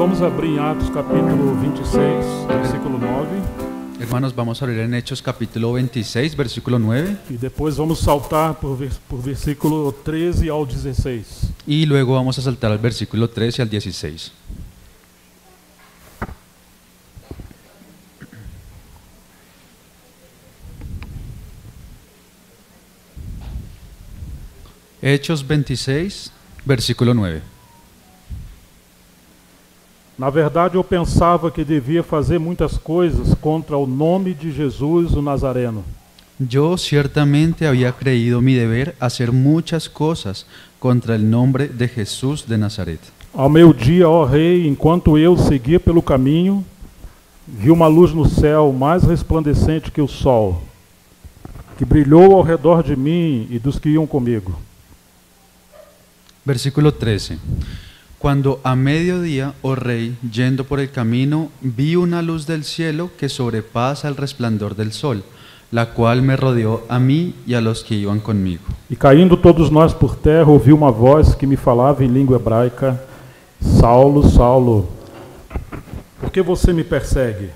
Vamos abrir em Atos capítulo 26, versículo 9. Hermanos, vamos a abrir en Hechos capítulo 26, versículo 9. E depois vamos saltar por versículo 13 ao 16. Y luego vamos a saltar al versículo 13 al 16. Hechos 26, versículo 9. Na verdade, eu pensava que devia fazer muitas coisas contra o nome de Jesus, o Nazareno. Yo ciertamente había creído mi deber hacer muchas cosas contra el nombre de Jesús de Nazaret. Ao meio-dia, ó rei, enquanto eu seguia pelo caminho, vi uma luz no céu mais resplandecente que o sol, que brilhou ao redor de mim e dos que iam comigo. Versículo 13. Cuando a mediodía, oh rey, yendo por el camino, vi una luz del cielo que sobrepasa el resplandor del sol, la cual me rodeó a mí y a los que iban conmigo. E caindo todos nós por terra, ouvi uma voz que me falava em língua hebraica: Saulo, Saulo, por que você me persegue?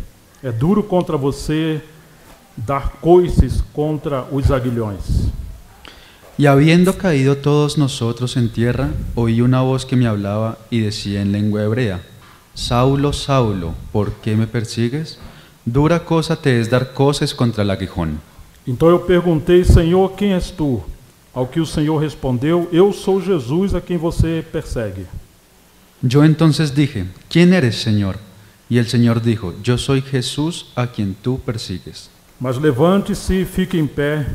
É duro contra você dar coices contra os aguilhões. Y habiendo caído todos nosotros en tierra, oí una voz que me hablaba y decía en lengua hebrea: Saulo, Saulo, ¿por qué me persigues? Dura cosa te es dar coces contra el aguijón. Então eu perguntei: Senhor, quem és tu? Ao que o Senhor respondeu: Eu sou Jesus a quem você persegue. Yo entonces dije: ¿Quién eres, Señor? Y el Señor dijo: Yo soy Jesús a quien tú persigues. Mas levante-se e fique em pé.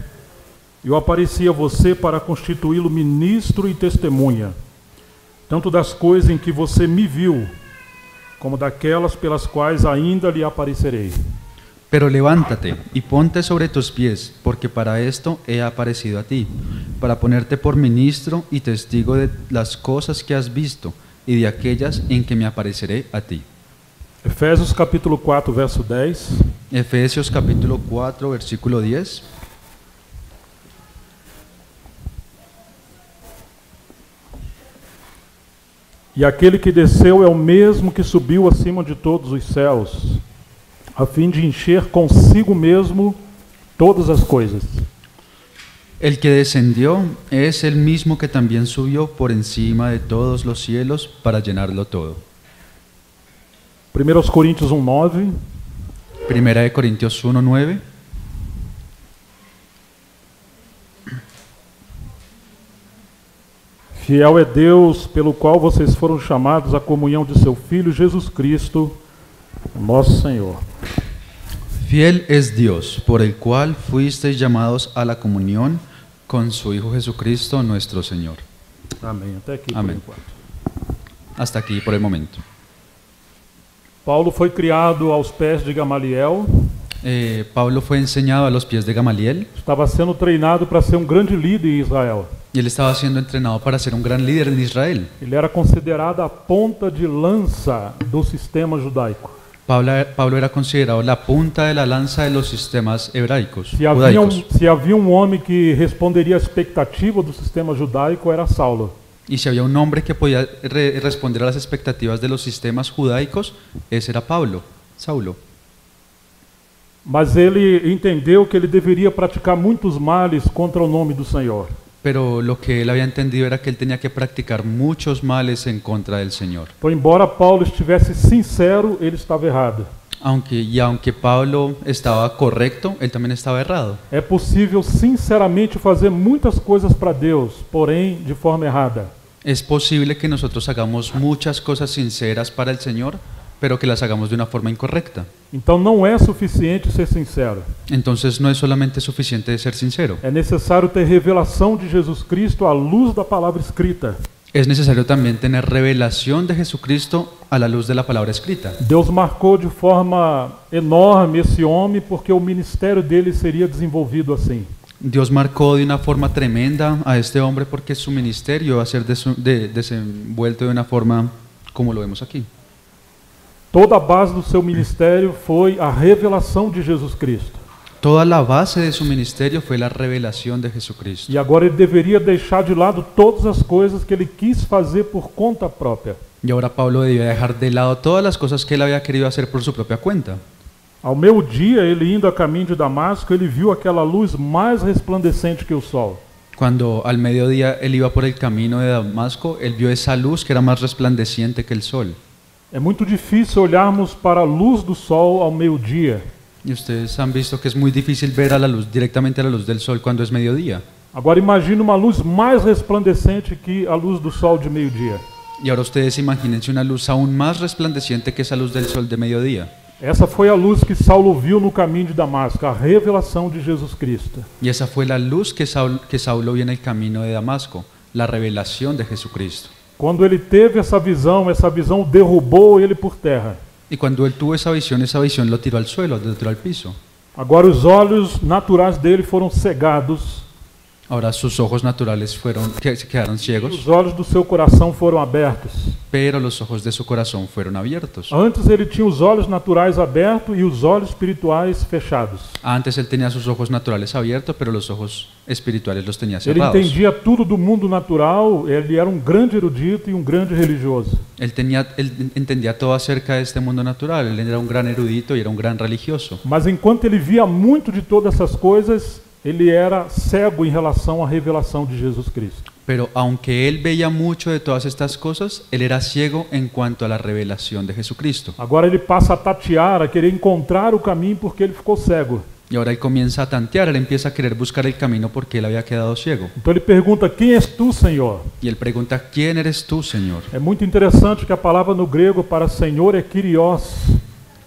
Eu apareci a você para constituí-lo ministro e testemunha, tanto das coisas em que você me viu, como daquelas pelas quais ainda lhe aparecerei. Pero levántate y ponte sobre tus pies, porque para esto he aparecido a ti, para ponerte por ministro y testigo de las cosas que has visto y de aquellas en que me apareceré a ti. Efésios capítulo 4, verso 10. Efesios capítulo 4, versículo 10. E aquele que desceu é o mesmo que subiu acima de todos os céus, a fim de encher consigo mesmo todas as coisas. El que descendió es el mismo que también subió por encima de todos los cielos para llenarlo todo. 1 Coríntios 1:9. Primera de Corintios 1:9. Fiel é Deus, pelo qual vocês foram chamados à comunhão de seu Filho Jesus Cristo, nosso Senhor. Fiel es Dios, por el cual fuisteis llamados a la comunión con su Hijo Jesucristo, nuestro Señor. Amém. Até aqui Amém. por enquanto. Hasta aquí por el momento. Paulo foi criado aos pés de Gamaliel. Pablo fue enseñado a los pies de Gamaliel Estava sendo treinado para ser um grande líder em Israel. y él estaba siendo entrenado para ser un gran líder en Israel. Ele era considerado a ponta de lança do sistema judaico. Pablo era considerado la punta de la lanza de los sistemas hebraicos, Se judaicos. havia um homem que responderia à expectativa do sistema judaico, era Saulo. Y si había un hombre que podía responder a las expectativas de los sistemas judaicos, ese era Pablo, Saulo. Mas ele entendeu que ele deveria praticar muitos males contra o nome do Senhor. Pero lo que él había entendido era que él tenía que practicar muchos males en contra del Señor. Então, embora Paulo estivesse sincero, ele estava errado. Aunque Pablo estaba correcto, él también estaba errado. É possível sinceramente fazer muitas coisas para Deus, porém de forma errada. Es posible que nosotros hagamos muchas cosas sinceras para el Señor, pero que las hagamos de una forma incorrecta. Então não é suficiente ser sincero. Entonces no es solamente suficiente de ser sincero. É necessário ter revelação de Jesus Cristo à luz da palavra escrita. Es necesario también tener revelación de Jesucristo a la luz de la palabra escrita. Deus marcou de forma enorme esse homem porque o ministério dele seria desenvolvido assim. Dios marcó de una forma tremenda a este hombre porque su ministerio va a ser desenvuelto de una forma como lo vemos aquí. Toda a base do seu ministério foi a revelação de Jesus Cristo. Toda la base de su ministerio fue la revelación de Jesucristo. E agora ele deveria deixar de lado todas as coisas que ele quis fazer por conta própria. Y ahora Pablo debía dejar de lado todas las cosas que él había querido hacer por su propia cuenta. Ao meio-dia, ele indo a caminho de Damasco, ele viu aquela luz mais resplandecente que o sol. Cuando al mediodía él iba por el camino de Damasco, él vio esa luz que era más resplandeciente que el sol. É muito difícil olharmos para a luz do sol ao meio-dia. Y ustedes han visto que es muy difícil ver a la luz, directamente a la luz del sol cuando es mediodía. Agora imagine uma luz mais resplandecente que a luz do sol de meio-dia. Y ahora ustedes imagínense una luz aún más resplandeciente que esa luz del sol de mediodía. Essa foi a luz que Saulo viu no caminho de Damasco, a revelação de Jesus Cristo. Y esa fue la luz que Saulo vio en el camino de Damasco, la revelación de Jesucristo. Quando ele teve essa visão derrubou ele por terra. Y cuando él tuvo esa visión lo tiró al suelo, lo tiró al piso. Agora os olhos naturais dele foram cegados. Ahora sus ojos naturales quedaron ciegos, Os olhos do seu coração foram abertos. pero los ojos de su corazón fueron abiertos. Antes ele tinha os olhos naturais abertos e os olhos espirituais fechados. Antes él tenía sus ojos naturales abiertos, pero los ojos espirituales los tenía Ele cerrados. entendia tudo do mundo natural, ele era um grande erudito e um grande religioso. Él entendía todo acerca de este mundo natural, él era un gran erudito y era un gran religioso. Mas enquanto ele via muito de todas essas coisas, ele era cego em relação à revelação de Jesus Cristo. Pero aunque él veía mucho de todas estas cosas, él era ciego en cuanto a la revelación de Jesucristo. Agora ele passa a tatear, a querer encontrar o caminho porque ele ficou cego. Y ahora él comienza a tantear, él empieza a querer buscar el camino porque él había quedado ciego. Então ele pergunta: quem és tu, Senhor? Y él pregunta, ¿quién eres tú, Señor? É muito interessante que a palavra no grego para Senhor é Kyrios.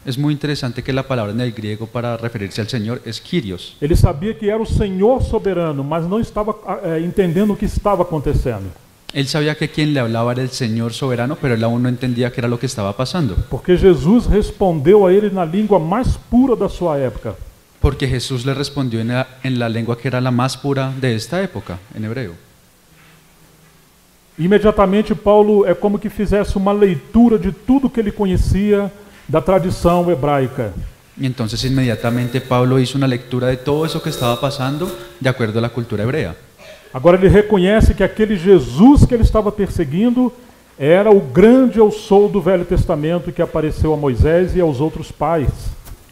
Es muy interesante que la palabra en el griego para referirse al Señor es Kyrios. Ele sabia que era o Senhor soberano, mas não estava entendendo o que estava acontecendo. Él sabía que quien le hablaba era el Señor soberano, pero él aún no entendía qué era lo que estaba pasando. Porque Jesus respondeu a ele na língua mais pura da sua época. Porque Jesús le respondió en la lengua que era la más pura de esta época, en hebreo. Imediatamente Paulo é como que fizesse uma leitura de tudo que ele conhecia da tradição hebraica. Y entonces inmediatamente Pablo hizo una lectura de todo eso que estaba pasando de acuerdo a la cultura hebrea. Agora ele reconhece que aquele Jesus que ele estava perseguindo era o grande eu sou do Velho Testamento que apareceu a Moisés e aos outros pais.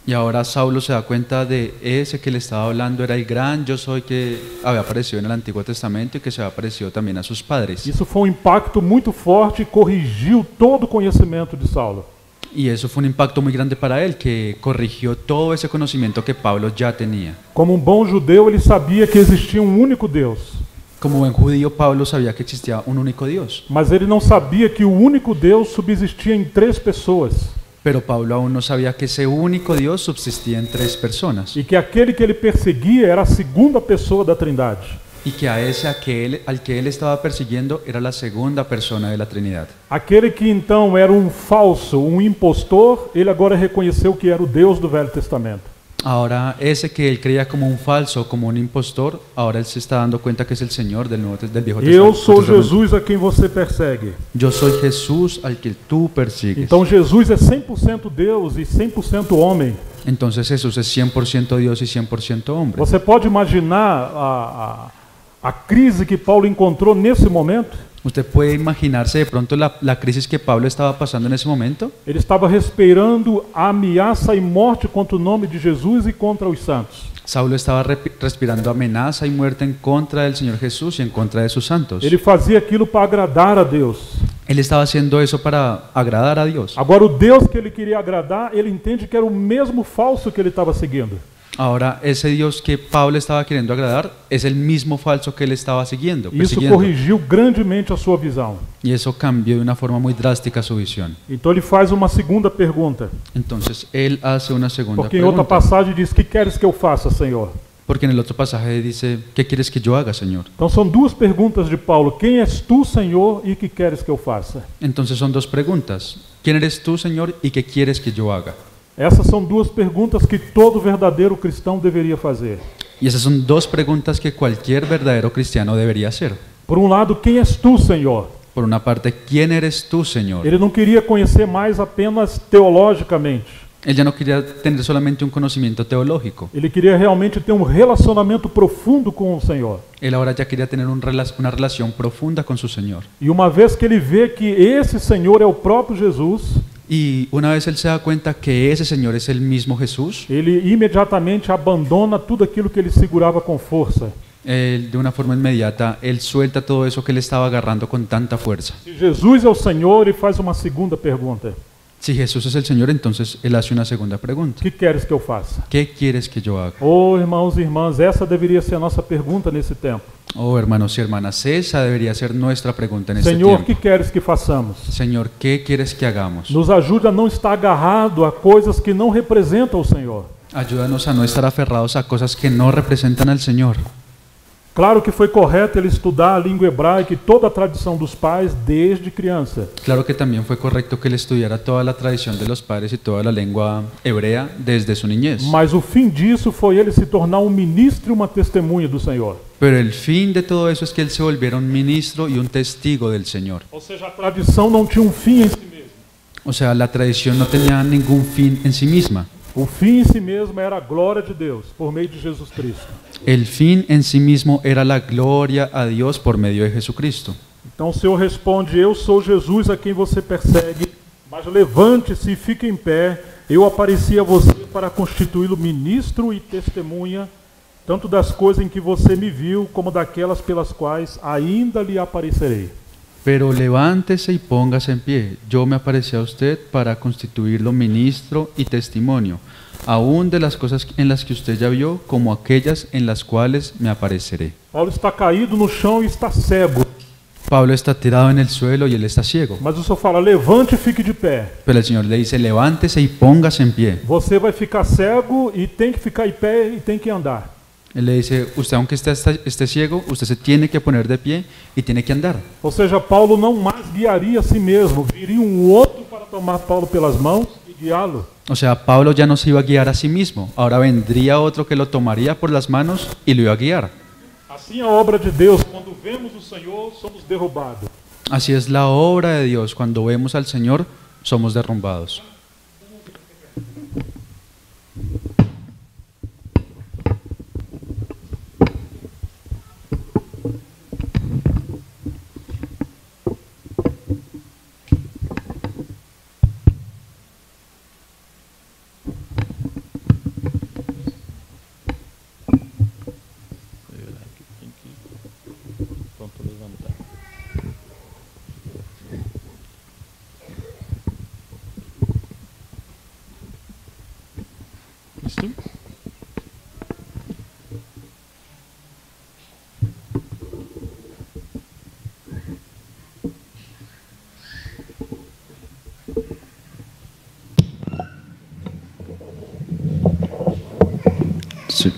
Y ahora Saulo se da cuenta de ese que le estaba hablando era el gran yo soy que había aparecido en el Antiguo Testamento y que se había aparecido también a sus padres. Isso foi um impacto muito forte e corrigiu todo o conhecimento de Saulo. Y eso fue un impacto muy grande para él, que corrigió todo ese conocimiento que Pablo ya tenía. Como um bom judeu, ele sabia que existia um único Deus. Como buen judío, Pablo sabía que existía un único Dios. Mas ele não sabia que o único Deus subsistia em três pessoas. Pero Pablo aún no sabía que ese único Dios subsistía en tres personas. E que aquele que ele perseguia era a segunda pessoa da Trindade. Y que a ese al que él estaba persiguiendo era la segunda persona de la Trinidad. Aquele que então era um falso, um impostor, ele agora reconheceu que era o Deus do Velho Testamento. Ahora ese que él creía como un falso, como un impostor, ahora él se está dando cuenta que es el Señor del Viejo Testamento. Eu sou Jesus a quem você persegue. Yo soy Jesús al que tú persigues. Então Jesus é 100% Deus e 100% homem. Entonces Jesús es 100% Dios y 100% hombre. Você pode imaginar a crise que Paulo encontrou nesse momento? ¿Usted puede imaginarse de pronto la crisis que Pablo estaba pasando en ese momento? Ele estava respirando a ameaça e morte contra o nome de Jesus e contra os santos. Saulo estaba respirando amenaza y muerte en contra del Señor Jesús y en contra de sus santos. Ele fazia aquilo para agradar a Deus. Él estaba haciendo eso para agradar a Dios. Agora o Deus que ele queria agradar, ele entende que era o mesmo falso que ele estava seguindo. Ahora, ese Dios que Pablo estaba queriendo agradar es el mismo falso que él estaba siguiendo, Isso persiguiendo. corrigiu grandemente a sua visão. Y eso cambió de una forma muy drástica su visión. Então ele faz uma segunda pergunta. Entonces, él hace una segunda Porque em outra pregunta. passagem diz: "Que queres que eu faça, Senhor?" Porque en el otro pasaje dice, ¿qué quieres que yo haga, Señor? Então são duas perguntas de Paulo: quem és tu, Senhor, e que queres que eu faça? Entonces son dos preguntas. ¿Quién eres tú, Señor, y qué quieres que yo haga? Essas são duas perguntas que todo verdadeiro cristão deveria fazer. Y esas son dos preguntas que cualquier verdadero cristiano debería hacer. Por um lado, quem és tu, Senhor? Por una parte, ¿quién eres tú, Señor? Ele não queria conhecer mais apenas teologicamente. Él ya no quería tener solamente un conocimiento teológico. Ele queria realmente ter um relacionamento profundo com o Senhor. Él ahora ya quería tener una relación profunda con su Señor. E uma vez que ele vê que esse Senhor é o próprio Jesus, Y una vez él se da cuenta que ese Señor es el mismo Jesús, ele imediatamente abandona tudo aquilo que ele segurava com força. él, de una forma inmediata, él suelta todo eso que él estaba agarrando con tanta fuerza. Se Jesus é o Senhor, ele faz uma segunda pergunta: Si Jesús es el Señor, entonces él hace una segunda pregunta. o que queres que eu faça? ¿Qué quieres que yo haga? Oh, irmãos e irmãs, essa deveria ser a nossa pergunta nesse tempo. Oh, hermanos y hermanas, esa debería ser nuestra pregunta en este Senhor, o tiempo. que queres que façamos? Señor, ¿qué quieres que hagamos? Nos ajude a não estar agarrado a coisas que não representam o Senhor. Ayúdanos a no estar aferrados a cosas que no representan al Señor. Claro que foi correto ele estudar a língua hebraica e toda a tradição dos pais desde criança. Claro que también fue correcto que él estudiara toda la tradición de los padres y toda la lengua hebrea desde su niñez. Mas o fim disso foi ele se tornar um ministro e uma testemunha do Senhor. Pero el fin de todo eso es que él se volviera un ministro y un testigo del Señor. Ou seja, a tradição não tinha um fim em si mesmo. O sea, la tradición no tenía ningún fin en sí misma. O fim em si mesmo era a glória de Deus por meio de Jesus Cristo. El fin en sí mismo era la gloria a Dios por medio de Jesucristo. Então o Senhor responde: eu sou Jesus a quem você persegue, mas levante-se e fique em pé. Eu apareci a você para constituí-lo ministro e testemunha, tanto das coisas em que você me viu, como daquelas pelas quais ainda lhe aparecerei. Pero levántese y póngase en pie. Yo me aparecí a usted para constituirlo ministro y testimonio, aún de las cosas en las que usted ya vio, como aquellas en las cuales me apareceré. Paulo está caído no chão e está cego. Pablo está tirado en el suelo y él está ciego. Mas o Senhor fala: levante e fique de pé. Pero el Señor le dice, levántese y póngase en pie. Você vai ficar cego e tem que ficar em pé e tem que andar. Él le dice, usted aunque esté ciego, usted se tiene que poner de pie y tiene que andar. Ou seja, Paulo não mais guiaria a si mesmo, viria um outro para tomar Paulo pelas mãos e guiá-lo. O sea, Pablo ya no se iba a guiar a sí mismo, ahora vendría otro que lo tomaría por las manos y lo iba a guiar. Assim a obra de Deus, quando vemos o Senhor, somos derrubados. Así es la obra de Dios, cuando vemos al Señor, somos derrumbados. Sí.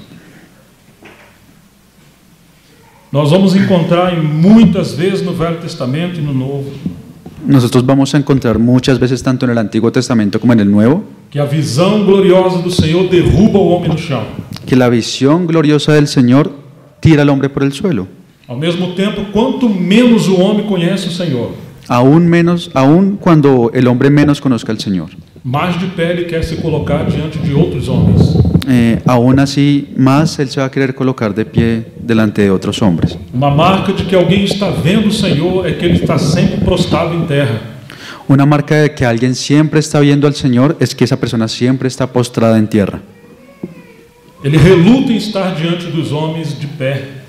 Nós vamos encontrar muitas vezes no Velho Testamento e no Novo Nosotros vamos a encontrar muchas veces, tanto en el Antiguo Testamento como en el Nuevo, que a visão gloriosa do Senhor derruba o homem no chão. que la visión gloriosa del Señor tira al hombre por el suelo. Ao mesmo tempo, quanto menos o homem conhece o Senhor, Aún cuando el hombre menos conozca al Señor, mais de pé ele quer se colocar diante de outros homens. aún así más Él se va a querer colocar de pie delante de otros hombres. Uma marca de que alguém está vendo o Senhor é que ele está sempre prostrado em terra. Una marca de que alguien siempre está viendo al Señor es que esa persona siempre está postrada en tierra. Ele reluta em estar diante dos homens de pé.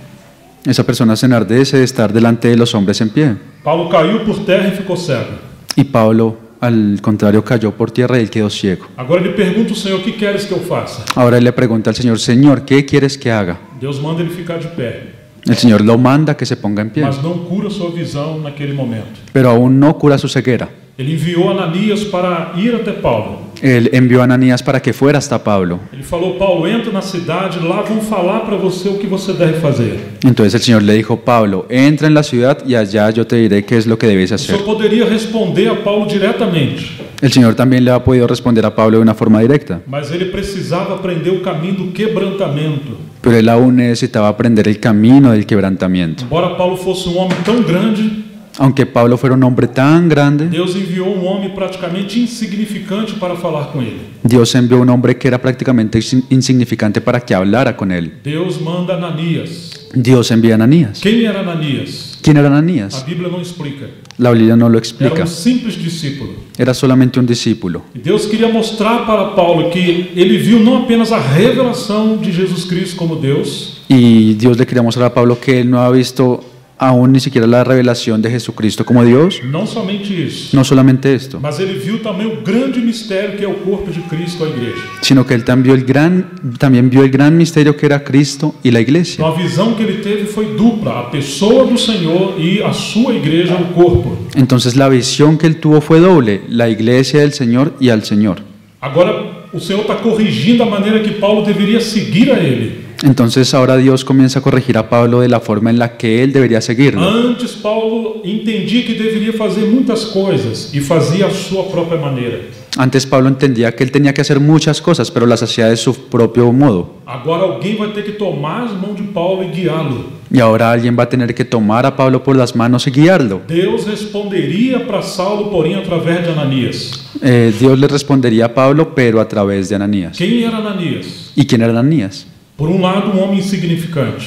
Esa persona se enardece de estar delante de los hombres en pie. Paulo caiu por terra e ficou cego. Y Pablo, al contrario, cayó por tierra y él quedó ciego. Agora ele pergunta ao Senhor: o que queres que eu faça? Ahora él le pregunta al Señor, Señor, ¿qué quieres que haga? Deus manda ele ficar de pé, El Señor lo manda que se ponga en pie, mas não cura sua visão naquele momento. pero aún no cura su ceguera. Ele enviou Ananias para ir até Paulo. Él envió a Ananías para que fuera hasta Pablo. Ele falou: Paulo, entra na cidade, lá vão falar para você o que você deve fazer. Entonces el Señor le dijo, Pablo, entra en la ciudad y allá yo te diré qué es lo que debes O hacer. Senhor poderia responder a Paulo diretamente, El Señor también le ha podido responder a Pablo de una forma directa, mas ele precisava aprender o caminho do quebrantamento. pero él aún necesitaba aprender el camino del quebrantamiento. Embora Paulo fosse um homem tão grande, Aunque Pablo fuera un hombre tan grande, Deus enviou um homem praticamente insignificante para falar com ele. Dios envió un hombre que era prácticamente insignificante para que hablara con él. Deus manda Ananias. Dios envía a Ananías. Quem era Ananias? ¿Quién era A Ananías? Bíblia não explica. La Biblia no lo Era explica. um simples discípulo. Era solamente un discípulo. E Deus queria mostrar para Paulo que ele viu não apenas a revelação de Jesus Cristo como Deus, Y Dios le quería mostrar a Pablo que él no ha visto aún ni siquiera la revelación de Jesucristo como Dios. não somente isso, No solamente esto, mas ele viu também o grande mistério que é o corpo de Cristo, a igreja. sino que él también vio el gran misterio que era Cristo y la iglesia. Então a visão que ele teve foi dupla, a pessoa do Senhor e a sua igreja, o corpo. Entonces la visión que él tuvo fue doble, la iglesia del Señor y al Señor. Agora o Senhor está corrigindo a maneira que Paulo deveria seguir a ele. Entonces ahora Dios comienza a corregir a Pablo de la forma en la que él debería seguirlo. Antes Paulo entendia que deveria fazer muitas coisas e fazia a sua própria maneira. Antes Pablo entendía que él tenía que hacer muchas cosas, pero las hacía de su propio modo. Agora alguém vai ter que tomar as mãos de Paulo e guiá-lo. Y ahora alguien va a tener que tomar a Pablo por las manos y guiarlo. Deus responderia para Saulo, porém, através de Ananias. Dios le respondería a Pablo, pero a través de Ananías. Quem era Ananias? ¿Y quién era Ananías? Por um lado, um homem insignificante.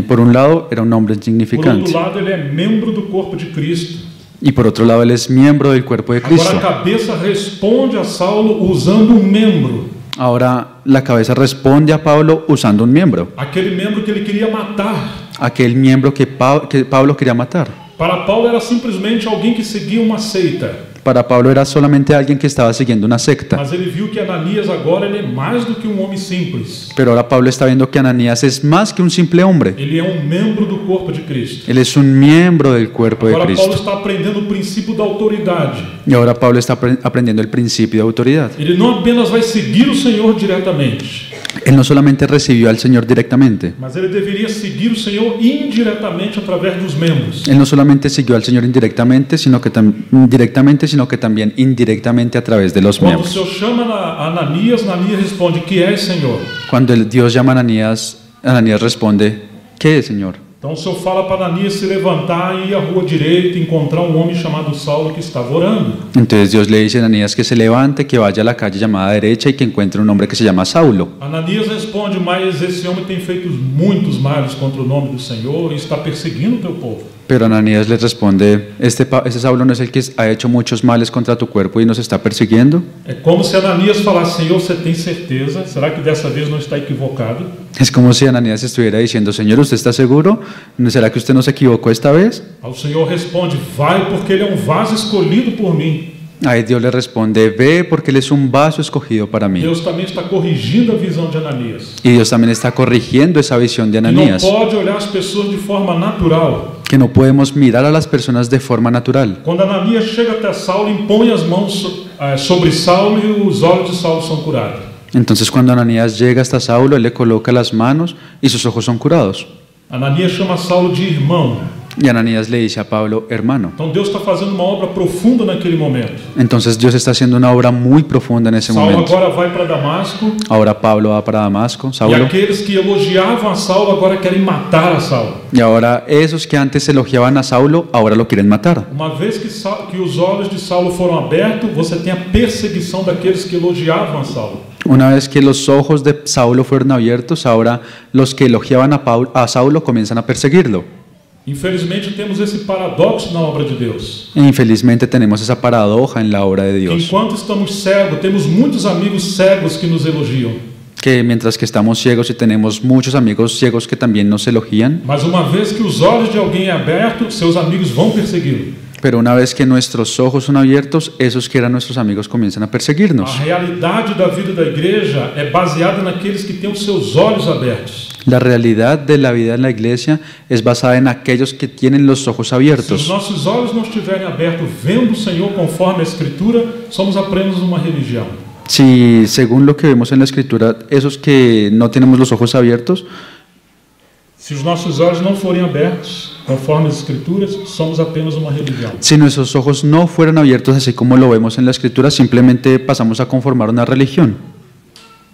Por un lado, era un hombre Por outro insignificante. lado, ele é membro do corpo de Cristo. Y por otro lado, él es miembro del cuerpo de Agora Cristo. a cabeça responde a Saulo usando um membro. Ahora la cabeza responde a Pablo usando un miembro. Aquele membro que ele queria matar. Aquel miembro que Pablo quería matar. Para Paulo era simplesmente alguém que seguia uma seita. Para Pablo era solamente alguien que estaba siguiendo una secta. Mas ele viu que Ananias agora ele é mais do que um homem simples. Pero ahora Pablo está viendo que Ananías es más que un simple hombre. Ele é um membro do corpo de Cristo. Él es un miembro del cuerpo de Agora Paulo Cristo. está aprendendo o princípio da autoridade. Y ahora Pablo está aprendiendo el principio de autoridad. Ele não apenas vai seguir o Senhor diretamente, Él no solamente recibió al Señor directamente. mas ele deveria seguir o Senhor indiretamente através dos membros. Él no solamente siguió al Señor directamente, sino que también indirectamente a través de los Quando o miembros. Senhor chama Ananias, Ananias responde: Que és, Senhor? Cuando Dios llama a Ananías, Ananías responde, ¿qué es, Señor? Então o Senhor fala para Ananias se levantar e ir à rua direita e encontrar um homem chamado Saulo que estava orando. Entonces Dios le dice a Ananías que se levante, que vaya a la calle llamada derecha y que encuentre un hombre que se llama Saulo. Ananias responde: Mas esse homem tem feito muitos males contra o nome do Senhor e está perseguindo o teu povo. Pero Ananías le responde, ¿este Saulo no es el que ha hecho muchos males contra tu cuerpo y nos está persiguiendo? É como se Ananias falasse: Senhor, você tem certeza? Será que dessa vez não está equivocado? Es como si Ananías estuviera diciendo, Señor, ¿usted está seguro? ¿Será que usted no se equivocó esta vez? Aí o Senhor responde: Vai, porque ele é um vaso escolhido por mim. Ahí Dios le responde, ve porque él es un vaso escogido para mí. Deus também está corrigindo a visão de Ananias. Y Dios también está corrigiendo esa visión de E não Ananías, pode olhar as pessoas de forma natural. que no podemos mirar a las personas de forma natural. Quando Ananias chega até Saulo, impõe as mãos sobre Saulo e os olhos de Saulo são curados. Entonces cuando Ananías llega hasta Saulo, él le coloca las manos y sus ojos son curados. Ananias chama Saulo de irmão. Y Ananías le dice a Pablo, hermano. Então Deus está fazendo uma obra profunda naquele momento. Entonces Dios está haciendo una obra muy profunda en ese Saulo momento. agora vai para Damasco. Ahora Pablo va para Damasco, E Saulo. aqueles que elogiavam a Saulo agora querem matar a Saulo. Y ahora esos que antes elogiaban a Saulo, ahora lo quieren matar. Uma vez que os olhos de Saulo foram abertos, você tem a perseguição daqueles que elogiavam a Saulo. Una vez que los ojos de Saulo fueron abiertos, ahora los que elogiaban a Saulo comienzan a perseguirlo. Infelizmente temos esse paradoxo na obra de Deus. E infelizmente tenemos esa paradoja en la obra de Que Dios, enquanto estamos cegos, temos muitos amigos cegos que nos elogiam. que mientras que estamos ciegos y tenemos muchos amigos ciegos que también nos elogian, Mas uma vez que os olhos de alguém é abertos, seus amigos vão persegui-lo. pero una vez que nuestros ojos son abiertos, esos que eran nuestros amigos comienzan a A perseguirnos. realidade da vida da igreja é baseada naqueles que têm os seus olhos abertos. La realidad de la vida en la iglesia es basada en aquellos que tienen los ojos Se os abiertos. nossos olhos não estiverem abertos vendo o Senhor conforme a Escritura, somos apenas uma religião. Si según lo que vemos en la escritura, esos que no tenemos los ojos abiertos, Se os nossos olhos não forem abertos conforme as Escrituras, somos apenas uma religião. si nuestros ojos no fueran abiertos así como lo vemos en la escritura, simplemente pasamos a conformar una religión.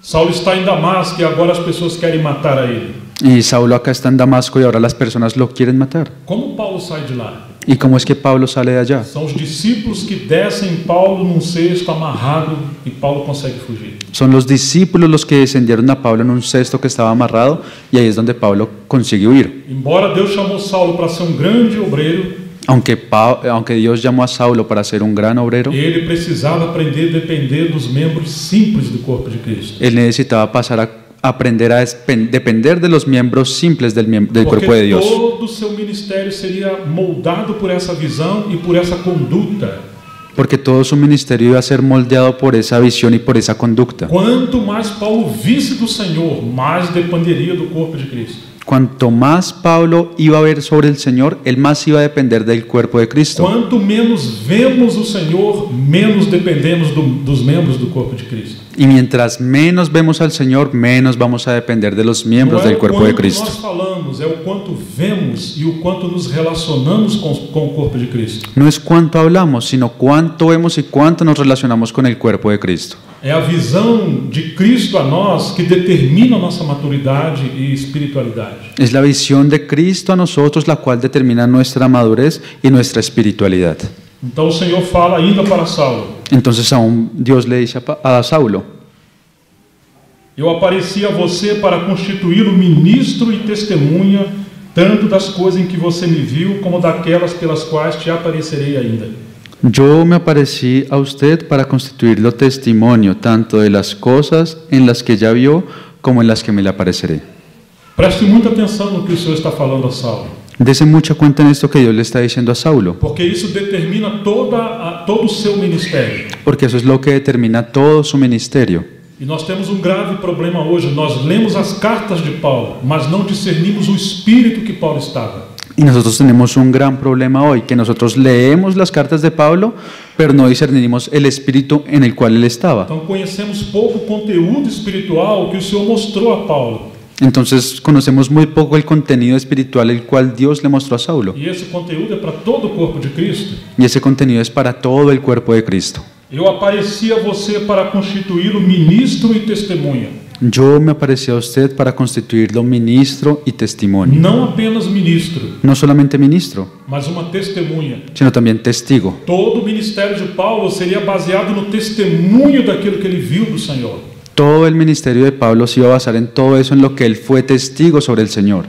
Saulo está em Damasco e agora as pessoas querem matar a ele. Y Saulo acá está en Damasco y ahora las personas lo quieren matar. Como Paulo sai de lá? ¿Y cómo es que Pablo sale de allá? São os discípulos que descem Paulo num cesto amarrado e Paulo consegue fugir. Son los discípulos los que descendieron a Pablo en un cesto que estaba amarrado y ahí es donde Pablo consigue huir. Embora Deus chamou Saulo para ser um grande obreiro, Aunque Dios llamó a Saulo para ser un gran obrero, ele precisava aprender a depender dos membros simples do corpo de Cristo. él necesitaba pasar a aprender a depender de los miembros simples del cuerpo de Porque Dios. todo o seu ministério seria moldado por essa visão e por essa conduta. Porque todo su ministerio iba a ser moldeado por esa visión y por esa conducta. Quanto mais Paulo visse do Senhor, mais dependeria do corpo de Cristo. Cuanto más Pablo iba a ver sobre el Señor, él más iba a depender del cuerpo de Cristo. Quanto menos vemos o Senhor, menos dependemos dos membros do corpo de Cristo. Y mientras menos vemos al Señor, menos vamos a depender de los miembros del cuerpo de Cristo. Nós falamos, é o quanto vemos e o quanto nos relacionamos com o corpo de Cristo. No es cuánto hablamos, sino cuánto vemos y cuánto nos relacionamos con el cuerpo de Cristo. É a visão de Cristo a nós que determina a nossa maturidade e espiritualidade. Es la visión de Cristo a nosotros la cual determina nuestra madurez y nuestra espiritualidad. Então o Senhor fala ainda para Saulo: Entonces aún Dios le dice a Saulo: Eu apareci a você para constituí-lo ministro e testemunha, tanto das coisas em que você me viu, como daquelas pelas quais te aparecerei ainda. Yo me aparecí a usted para constituirlo testimonio, tanto de las cosas en las que ya vio, como en las que me le apareceré. Preste muita atenção no que o Senhor está falando a Saulo, Dese mucha cuenta en esto que Dios le está diciendo a Saulo, porque isso determina todo o seu ministério. porque eso es lo que determina todo su ministerio. E nós temos um grave problema hoje. Nós lemos as cartas de Paulo, mas não discernimos o espírito que Paulo estava. Y nosotros tenemos un gran problema hoy, que nosotros leemos las cartas de Pablo, pero no discernimos el espíritu en el cual él estaba. Então conhecemos pouco o conteúdo espiritual que o Senhor mostrou a Paulo. Entonces conocemos muy poco el contenido espiritual el cual Dios le mostró a Saulo. E esse conteúdo é para todo o corpo de Cristo. Y ese contenido es para todo el cuerpo de Cristo. Eu apareci a você para constituí-lo ministro e testemunha. Yo me aparecí a usted para constituirlo ministro y testimonio. Não apenas ministro, No solamente ministro, mas uma testemunha. sino también testigo. Todo o ministério de Paulo seria baseado no testemunho daquilo que ele viu do Senhor. Todo el ministerio de Pablo se iba a basar en todo eso, en lo que él fue testigo sobre el Señor.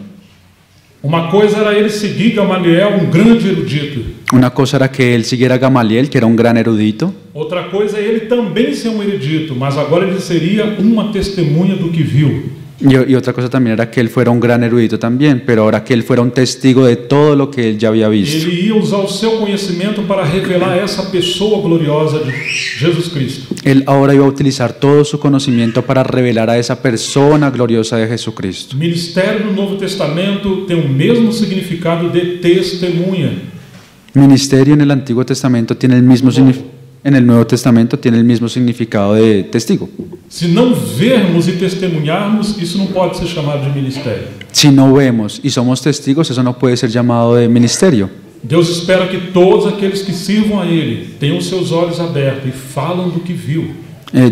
Uma coisa era ele seguir Gamaliel, um grande erudito. Una cosa era que él siguiera a Gamaliel, que era un gran erudito. Outra coisa é ele também ser um erudito, mas agora ele seria uma testemunha do que viu. Y otra cosa también era que él fuera un gran erudito también, pero ahora que él fuera un testigo de todo lo que él ya había visto. Ele ia usar o seu conhecimento para revelar essa pessoa gloriosa de Jesus Cristo. Él ahora iba a utilizar todo su conocimiento para revelar a esa persona gloriosa de Jesucristo. Ministério no Novo Testamento tem o mesmo significado de testemunha. Ministerio en el Antiguo Testamento tiene el mismo en el Nuevo Testamento tiene el mismo significado de testigo. Se não vermos e testemunharmos, isso não pode ser chamado de ministério. Si no vemos y somos testigos, eso no puede ser llamado de ministerio. Deus espera que todos aqueles que sirvam a Ele tenham seus olhos abertos e falam do que viu.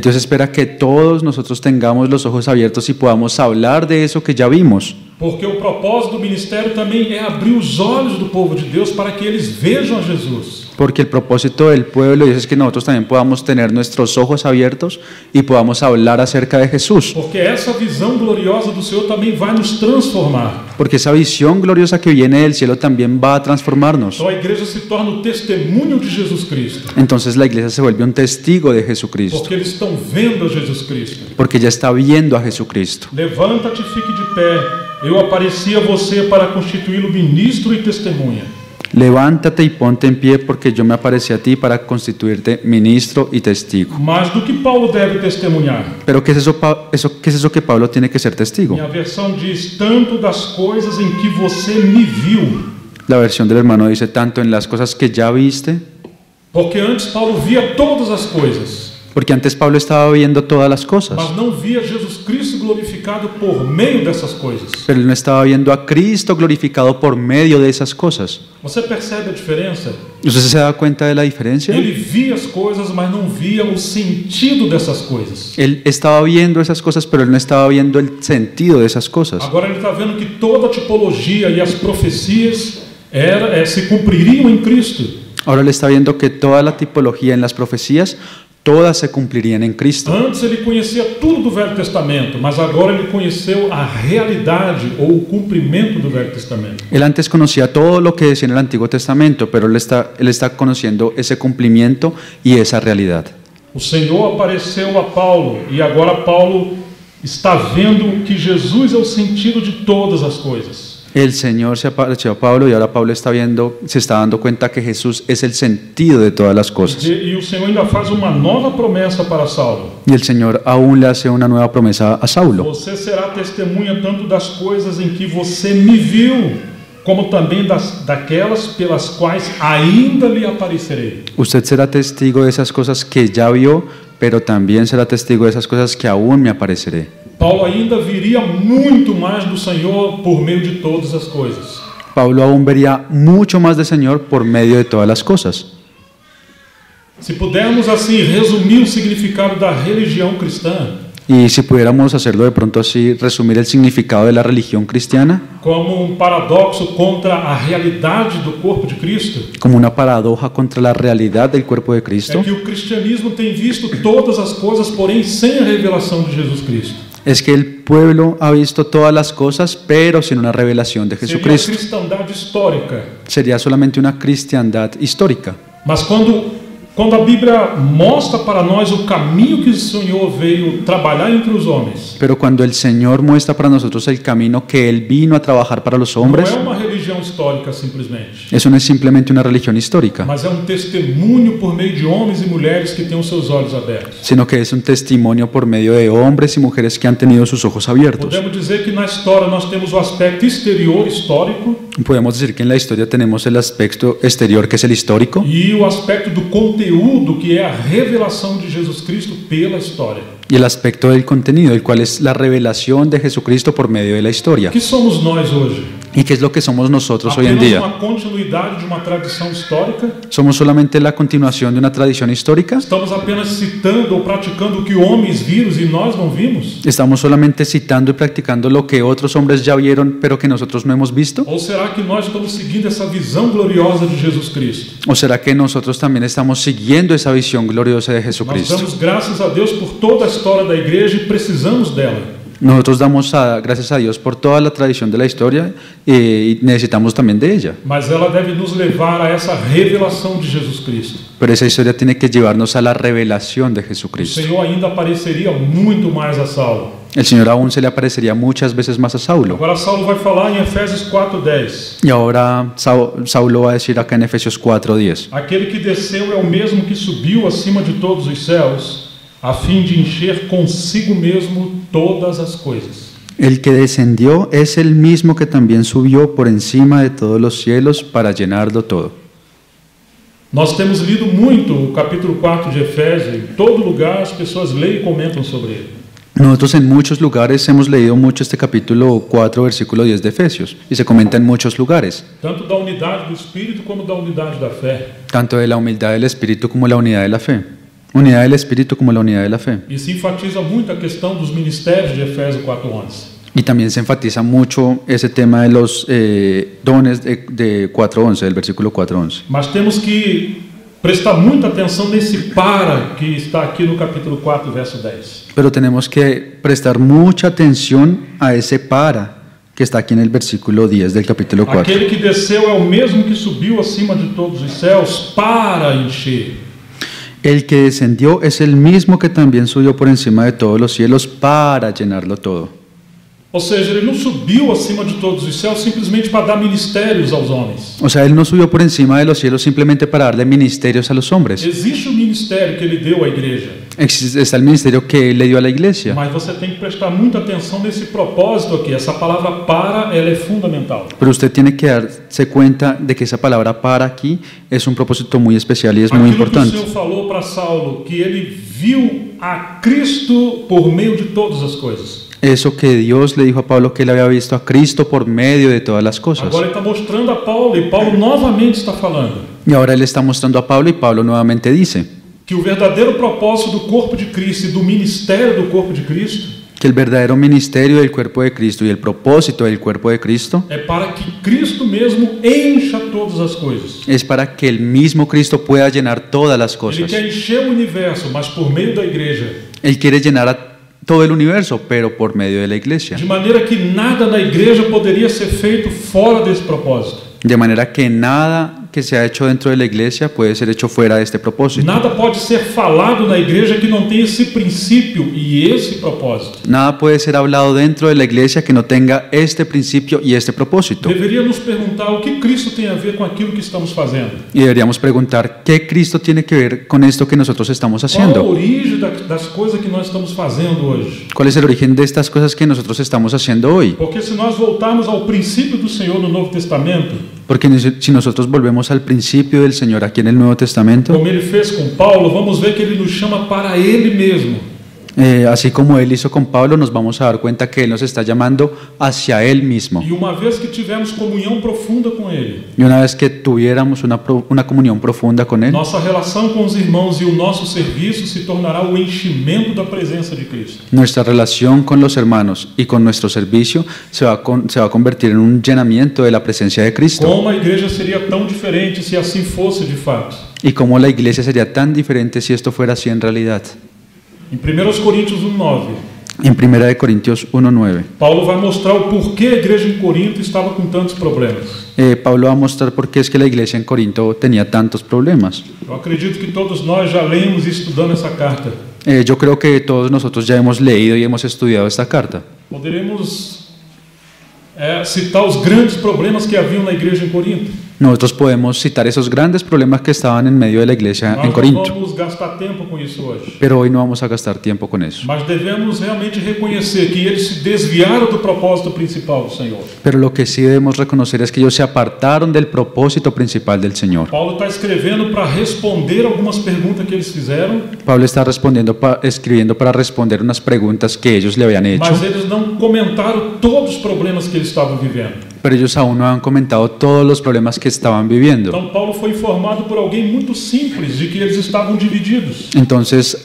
Dios espera que todos nosotros tengamos los ojos abiertos y podamos hablar de eso que ya vimos. Porque o propósito do ministério também é abrir os olhos do povo de Deus para que eles vejam a Jesus. Porque el propósito del pueblo es que nosotros también podamos tener nuestros ojos abiertos y podamos hablar acerca de Jesús. Porque essa visão gloriosa do Senhor também vai nos transformar. Porque esa visión gloriosa que viene del cielo también va a transformarnos. Então a igreja se torna o testemunho de Jesus Cristo. Entonces la iglesia se vuelve un testigo de Jesucristo. Porque eles estão vendo a Jesus Cristo. Porque ya está viendo a Jesucristo. Levanta-te e fique de pé. Eu apareci a você para constituí-lo ministro e testemunha. Levántate y ponte en pie, porque yo me aparecí a ti para constituirte ministro y testigo. Mas do que Paulo deve testemunhar? Pero ¿qué es eso que Pablo tiene que ser testigo? Minha versão diz: tanto das coisas em que você me viu. La versión del hermano dice tanto en las cosas que ya viste. Porque antes Paulo via todas as coisas. Porque antes Pablo estaba viendo todas las cosas, Mas não via Jesus Cristo glorificado por meio dessas coisas. pero él no estaba viendo a Cristo glorificado por medio de esas cosas. Você percebe a diferença? ¿Usted se da cuenta de la diferencia? Ele via as coisas, mas não via o sentido dessas coisas. Él estaba viendo esas cosas, pero él no estaba viendo el sentido de esas cosas. Agora ele está vendo que toda a tipologia e as profecias se cumpririam em Cristo. Ahora él está viendo que toda la tipología en las profecías, todas se cumplirían en Cristo. Antes ele conhecia tudo do Velho Testamento, mas agora ele conheceu a realidade ou o cumprimento do Velho Testamento. Él antes conocía todo lo que decía en el Antiguo Testamento, pero él está conociendo ese cumplimiento y esa realidad. O Senhor apareceu a Paulo e agora Paulo está vendo que Jesus é o sentido de todas as coisas. El Señor se apareció a Pablo y ahora Pablo se está dando cuenta que Jesús es el sentido de todas las cosas. E o Senhor ainda faz uma nova promessa para Saulo. Y el Señor aún le hace una nueva promesa a Saulo. Você será testemunha tanto das coisas em que você me viu, como também daquelas pelas quais ainda lhe aparecerei. Usted será testigo de esas cosas que ya vio, pero también será testigo de esas cosas que aún me apareceré. Paulo ainda viria muito mais do Senhor por meio de todas as coisas. Pablo aún vería mucho más del Señor por medio de todas las cosas. Se pudermos assim resumir o significado da religião cristã, Y si pudiéramos hacerlo de pronto así, resumir el significado de la religión cristiana como paradoxo contra a realidade do corpo de Cristo, como una paradoja contra la realidad del cuerpo de Cristo, que o cristianismo tem visto todas as coisas, porém sem a revelação de Jesus Cristo. es que el pueblo ha visto todas las cosas, pero sin una revelación de Seria a Jesucristo. cristandade histórica. Sería solamente una cristiandad histórica. Mas quando a Bíblia mostra para nós o caminho que o Senhor veio trabalhar entre os homens, Pero cuando el Señor muestra para nosotros el camino que Él vino a trabajar para los não hombres, é uma religião histórica simplesmente, eso no es simplemente una religión histórica, mas é testemunho por meio de homens e mulheres que têm os seus olhos abertos. sino que es un testimonio por medio de hombres y mujeres que han tenido sus ojos abiertos. Podemos dizer que na história nós temos o aspecto exterior histórico Podemos decir que en la historia tenemos el aspecto exterior, que es el histórico, e o aspecto do conteúdo, que é a revelação de Jesus Cristo pela história. y el aspecto del contenido, el cual es la revelación de Jesucristo por medio de la historia. O que somos nós hoje? ¿Y qué es lo que somos nosotros hoy en Apenas día? uma continuidade de uma tradição histórica? ¿Somos solamente la continuación de una tradición histórica? Estamos apenas citando ou praticando o que homens viram e nós não vimos? ¿Estamos solamente citando y practicando lo que otros hombres ya vieron, pero que nosotros no hemos visto? Ou será que nós estamos seguindo essa visão gloriosa de Jesus Cristo? ¿O será que nosotros también estamos siguiendo esa visión gloriosa de Nós Jesucristo? damos graças a Deus por toda a história da igreja e precisamos dela. Nosotros damos gracias a Dios por toda la tradición de la historia y necesitamos también de ella. Mas ela deve nos levar a essa revelação de Jesus Cristo. Pero esa historia tiene que llevarnos a la revelación de O Jesucristo. Senhor ainda apareceria muito mais a Saulo. El Señor aún se le aparecería muchas veces más a Saulo. Agora Saulo vai falar em Efésios 4:10. Y ahora Saulo va a decir acá en Efesios 4:10. Aquele que desceu é o mesmo que subiu acima de todos os céus, a fim de encher consigo mesmo todas as coisas. El que descendió es el mismo que también subió por encima de todos los cielos para llenarlo todo. Nós temos lido muito o capítulo 4 de Efésios, em todo lugar as pessoas leem e comentam sobre ele. Nosotros en muchos lugares hemos leído mucho este capítulo 4, versículo 10 de Efesios, y se comenta en muchos lugares, Tanto da unidade do Espírito como da unidade da fé. tanto de la humildad del Espíritu como la unidad de la fe. Unidad del Espíritu como la unidad de la fe. E se enfatiza muito a questão dos ministérios de Efésios 4:11. Y también se enfatiza mucho ese tema de los dones de 4:11, del versículo 4:11. Mas temos que prestar muita atenção nesse para que está aqui no capítulo 4, verso 10. Pero tenemos que prestar mucha atención a ese para que está aquí en el versículo 10 del capítulo 4. Aquele que desceu é o mesmo que subiu acima de todos os céus para encher. El que descendió es el mismo que también subió por encima de todos los cielos para llenarlo todo. Ou seja, ele não subiu acima de todos os céus simplesmente para dar ministérios aos homens. O sea, Él no subió por encima de los cielos simplemente para darle ministerios a los hombres. Existe o ministério que ele deu à igreja, Está el ministerio que Él le dio a la iglesia. mas você tem que prestar muita atenção nesse propósito aqui. Essa palavra para, ela é fundamental. Pero usted tiene que darse cuenta de que esa palabra para aquí es un propósito muy especial y es muy Aquilo que o importante. Senhor falou para Saulo, que ele viu a Cristo por meio de todas as coisas. Eso que Dios le dijo a Pablo que Él había visto a Cristo por medio de todas las cosas. Agora ele está mostrando a Paulo, e Paulo novamente está falando Y ahora Él está mostrando a Pablo y Pablo nuevamente dice que o verdadeiro propósito do corpo de Cristo e do ministério do corpo de Cristo que el verdadero ministerio del cuerpo de Cristo y el propósito del cuerpo de Cristo é para que Cristo mesmo encha todas as coisas. es para que el mismo Cristo pueda llenar todas las Ele cosas. quer encher o universo, mas por meio da igreja. Él quiere llenar a todo el universo, pero por medio de la iglesia. De maneira que nada na igreja poderia ser feito fora desse propósito. De manera que nada que se ha hecho dentro de la iglesia puede ser hecho fuera de este propósito. Nada pode ser falado na igreja que não tenha esse princípio e esse propósito. Nada puede ser hablado dentro de la iglesia que no tenga este principio y este propósito. Deveríamos perguntar o que Cristo tem a ver com aquilo que estamos fazendo. Y deberíamos preguntar qué Cristo tiene que ver con esto que nosotros estamos Qual a haciendo. origem das coisas que nós estamos fazendo hoje? ¿Cuál es el origen de estas cosas que nosotros estamos haciendo hoy? Porque se nós voltarmos ao princípio do Senhor no Novo Testamento, Porque si nosotros volvemos al principio del Señor aquí en el Nuevo Testamento, como ele fez com Paulo, vamos ver que ele nos chama para ele mesmo. así como Él hizo con Pablo, nos vamos a dar cuenta que Él nos está llamando hacia Él mismo. E uma vez que tivemos comunhão profunda com ele, Y una vez que tuviéramos una comunión profunda con Él, nossa relação com os irmãos e o nosso serviço se tornará o enchimento da presença de Cristo. nuestra relación con los hermanos y con nuestro servicio se va a convertir en un llenamiento de la presencia de Cristo. Como a igreja seria tão diferente se assim fosse de fato? Y cómo la iglesia sería tan diferente si esto fuera así en realidad. Em 1 Coríntios 1:9, En 1 Corintios 1:9, Paulo vai mostrar o porquê a igreja em Corinto estava com tantos problemas. Pablo va a mostrar por qué es que la iglesia en Corinto tenía tantos problemas. Eu acredito que todos nós já lemos e estudamos essa carta. Yo creo que todos nosotros ya hemos leído y hemos estudiado esta carta. Poderemos citar os grandes problemas que haviam na igreja em Corinto. Nosotros podemos citar esos grandes problemas que estaban en medio de la iglesia Nós en não Corinto, vamos gastar tempo com isso hoje. pero hoy no vamos a gastar tiempo con eso. Mas devemos realmente reconhecer que eles se desviaram do propósito principal do Senhor. Pero lo que sí debemos reconocer es que ellos se apartaron del propósito principal del Señor. Paulo está escrevendo para responder algumas perguntas que eles fizeram, Pablo está escribiendo para responder unas preguntas que ellos le habían hecho, mas eles não comentaram todos os problemas que eles estavam vivendo. pero ellos aún no han comentado todos los problemas que estaban viviendo. Então Paulo foi informado por alguém muito simples de que eles estavam divididos. Entonces,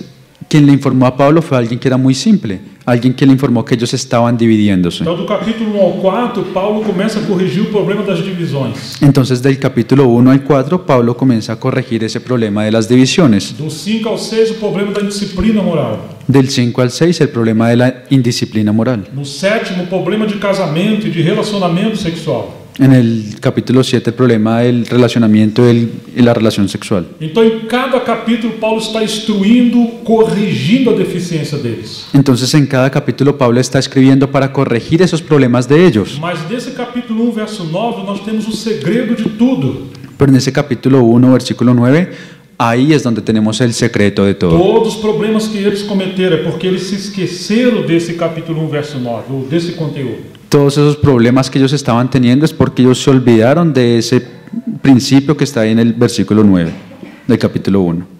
quien le informó a Pablo fue alguien que era muy simple, alguien que le informó que ellos estaban dividiéndose. Então do capítulo 1 ao 4, Paulo começa a corrigir o problema das divisões. Entonces, del capítulo 1 al 4, Pablo comienza a corregir ese problema de las divisiones. Do 5 ao 6, o problema da indisciplina moral. Del 5 al 6, el problema de la indisciplina moral. No 7º, o problema de casamento e de relacionamento sexual. En el capítulo 7, el problema del relacionamiento y la relación sexual. Então, em cada capítulo, Paulo está instruindo, corrigindo a deficiência deles. Entonces, en cada capítulo, Pablo está escribiendo para corregir esos problemas de ellos. Mas nesse capítulo 1, verso 9, nós temos o segredo de tudo. Pero en ese capítulo 1, versículo 9, ahí es donde tenemos el secreto de todo. Todos os problemas que eles cometeram é porque eles se esqueceram desse capítulo 1, verso 9, ou desse conteúdo. Todos esos problemas que ellos estaban teniendo es porque ellos se olvidaron de ese principio que está ahí en el versículo 9 del capítulo 1.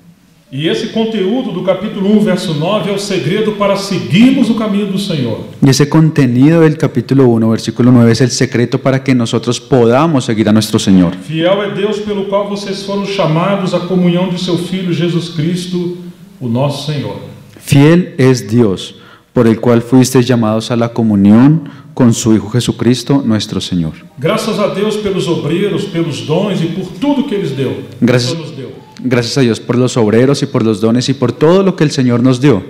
E esse conteúdo do capítulo 1, verso 9 é o segredo para seguirmos o caminho do Senhor. Y ese contenido del capítulo 1, versículo 9 es el secreto para que nosotros podamos seguir a nuestro Señor. Fiel é Deus pelo qual vocês foram chamados à comunhão de seu Filho Jesus Cristo, o nosso Senhor. Fiel es Dios, por el cual fuisteis llamados a la comunión con su Hijo Jesucristo, nuestro Señor. Graças a Deus pelos obreiros, pelos dons e por tudo que eles deu. Graças- que nos deu. Gracias a Dios por los obreros y por los dones y por todo lo que el Señor nos dio.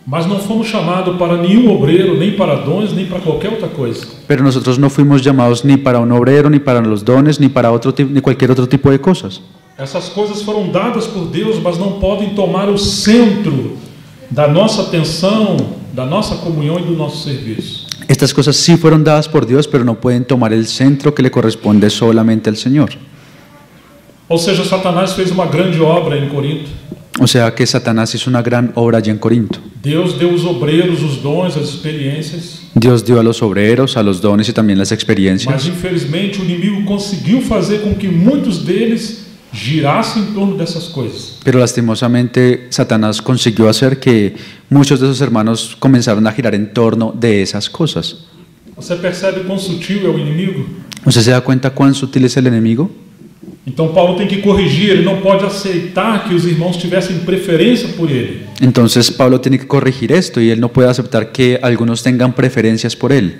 Mas não fomos chamados para nenhum obreiro, nem para dons, nem para qualquer outra coisa. Pero nosotros no fuimos llamados ni para un obrero, ni para los dones, ni para ni cualquier otro tipo de cosas. Essas coisas foram dadas por Deus, mas não podem tomar o centro da nossa atenção, da nossa comunhão e do nosso serviço. Estas cosas sí fueron dadas por Dios, pero no pueden tomar el centro que le corresponde solamente al Señor. Ou seja, Satanás fez uma grande obra em Corinto. O sea que Satanás hizo una gran obra allí en Corinto. Deus deu os obreiros, os dons, as experiências, Dios dio a los obreros, a los dones y también las mas experiencias. infelizmente o inimigo conseguiu fazer com que muitos deles girassem em torno dessas coisas. Pero lastimosamente Satanás consiguió hacer que muchos de esos hermanos comenzaron a girar en torno de esas cosas. Você percebe quão sutil é o inimigo? ¿Usted se da cuenta cuán sutil es el enemigo? Então Paulo tem que corrigir, ele não pode aceitar que os irmãos tivessem preferência por ele. Entonces Pablo tiene que corregir esto y él no puede aceptar que algunos tengan preferencias por él.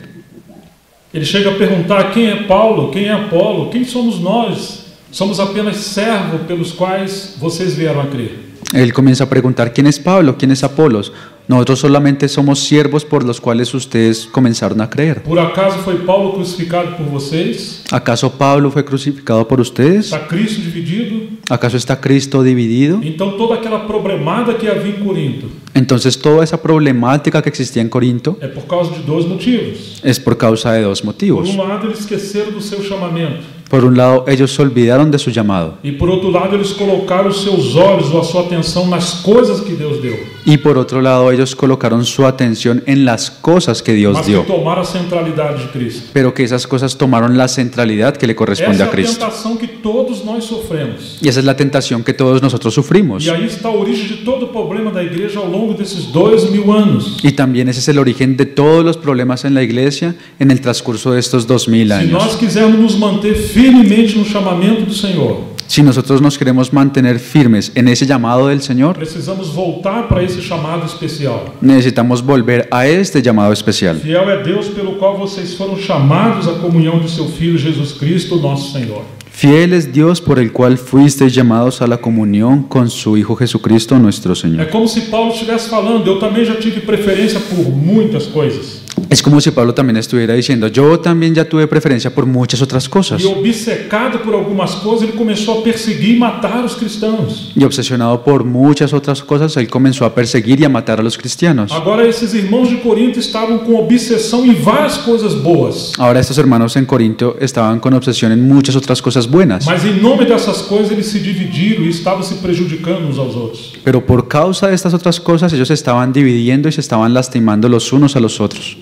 Ele chega a perguntar quem é Paulo, quem é Apolo, quem somos nós? Somos apenas servos pelos quais vocês vieram a crer. Él comienza a preguntar quién es Pablo, quién es Apolos. Nosotros solamente somos siervos por los cuales ustedes comenzaron a creer. Por acaso foi Paulo crucificado por vocês? ¿Acaso Pablo fue crucificado por ustedes? Está Cristo dividido? ¿Acaso está Cristo dividido? Então toda aquela problemada que havia em Corinto Entonces toda esa problemática que existía en Corinto é por causa de dois motivos. es por causa de dos Por motivos. lado, eles esqueceram do seu chamamento. Por un lado, ellos se olvidaron de su llamado. E por outro lado, eles colocaram os seus olhos ou a sua atenção nas coisas que Deus deu. Y por otro lado, ellos colocaron su atención en las cosas que Dios Mas que dio, tomaram a centralidade de Cristo. pero que esas cosas tomaron la centralidad que le corresponde Essa é a a Cristo. tentação que todos nós sofremos. Y esa es la tentación que todos nosotros sufrimos. E aí está a origem de todo o problema da igreja ao longo desses 2000 anos. Y también ese es el origen de todos los problemas en la iglesia en el transcurso de estos 2000 Se nós años. quisermos nos manter firmemente no chamamento do Senhor, Si nosotros nos queremos mantener firmes en ese llamado del Señor, precisamos voltar para esse chamado especial. necesitamos volver a este llamado especial. Fiel é Deus pelo qual vocês foram chamados à comunhão de seu Filho Jesus Cristo, nosso Senhor. Fiel es Dios por el cual fuisteis llamados a la comunión con su Hijo Jesucristo nuestro É Señor. como se Paulo estivesse falando, eu também já tive preferência por muitas coisas. Es como si Pablo también estuviera diciendo, yo también ya tuve preferencia por muchas otras cosas. E obcecado por algumas coisas, ele começou a perseguir e matar os cristãos. Y obsesionado por muchas otras cosas, él comenzó a perseguir y a matar a los cristianos. Agora, esses irmãos de Corinto estavam com obsessão em várias coisas boas. Ahora estos hermanos en Corinto estaban con obsesión en muchas otras cosas buenas, Mas em nome dessas coisas, eles se dividiram e estavam se prejudicando uns aos outros. pero por causa de estas otras cosas ellos se estaban dividiendo y se estaban lastimando los unos a los otros.